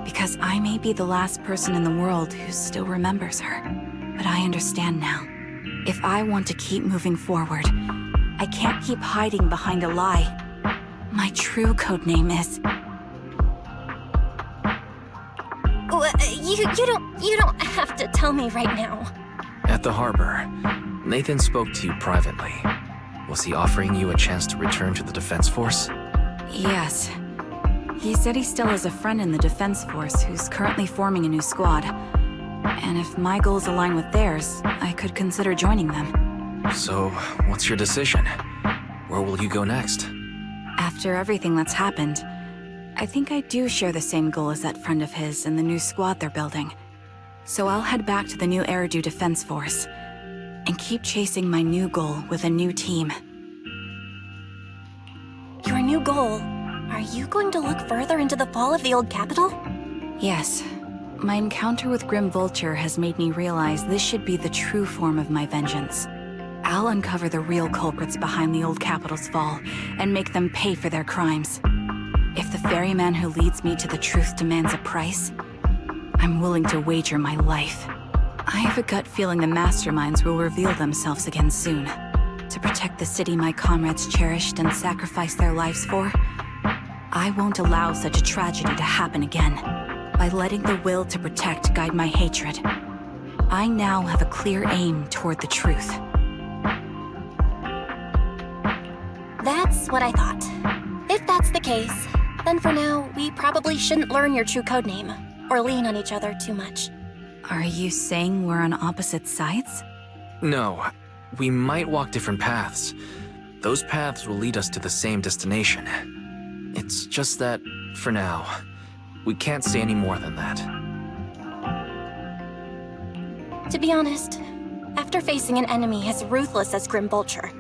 because I may be the last person in the world who still remembers her. But I understand now. If I want to keep moving forward, I can't keep hiding behind a lie. My true codename is... You don't have to tell me right now. At the harbor, Nathan spoke to you privately. Was he offering you a chance to return to the Defense Force? Yes. He said he still has a friend in the Defense Force who's currently forming a new squad. And if my goals align with theirs, I could consider joining them. So, what's your decision? Where will you go next? After everything that's happened, I think I do share the same goal as that friend of his and the new squad they're building. So I'll head back to the New Eridu Defense Force and keep chasing my new goal with a new team. Your new goal? Are you going to look further into the fall of the old capital? Yes. My encounter with Grim Vulture has made me realize this should be the true form of my vengeance. I'll uncover the real culprits behind the old capital's fall and make them pay for their crimes. If the ferryman who leads me to the truth demands a price, I'm willing to wager my life. I have a gut feeling the masterminds will reveal themselves again soon. To protect the city my comrades cherished and sacrificed their lives for, I won't allow such a tragedy to happen again. By letting the will to protect guide my hatred, I now have a clear aim toward the truth. That's what I thought. If that's the case, then for now, we probably shouldn't learn your true codename, or lean on each other too much. Are you saying we're on opposite sides? No. We might walk different paths. Those paths will lead us to the same destination. It's just that, for now, we can't say any more than that. To be honest, after facing an enemy as ruthless as Grim Vulture,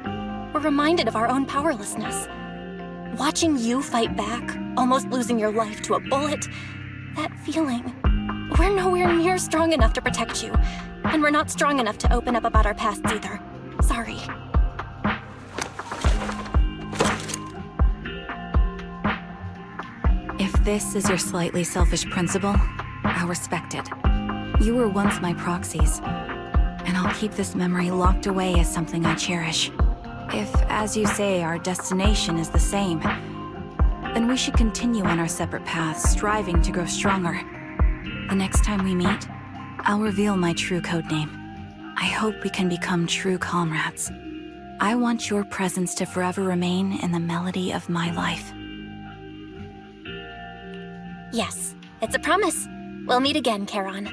we're reminded of our own powerlessness. Watching you fight back, almost losing your life to a bullet, that feeling. We're nowhere near strong enough to protect you, and we're not strong enough to open up about our pasts either. Sorry. If this is your slightly selfish principle, I'll respect it. You were once my proxies, and I'll keep this memory locked away as something I cherish. If, as you say, our destination is the same, then we should continue on our separate paths, striving to grow stronger. The next time we meet, I'll reveal my true codename. I hope we can become true comrades. I want your presence to forever remain in the melody of my life. Yes, it's a promise. We'll meet again, Charon.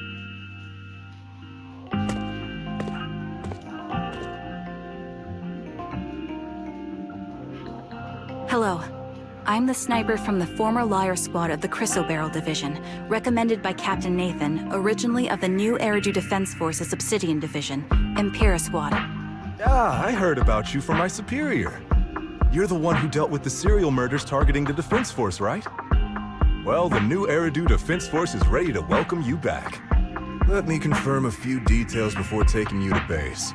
Hello. I'm the sniper from the former Liar Squad of the Chrysoberyl Division, recommended by Captain Nathan, originally of the New Eridu Defense Force's Obsidian Division, Impera Squad. Ah, I heard about you from my superior. You're the one who dealt with the serial murders targeting the Defense Force, right? Well, the New Eridu Defense Force is ready to welcome you back. Let me confirm a few details before taking you to base.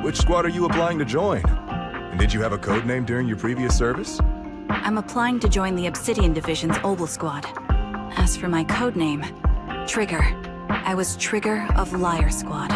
Which squad are you applying to join? And did you have a code name during your previous service? I'm applying to join the Obsidian Division's Obel Squad. As for my code name, Trigger. I was Trigger of Liar Squad.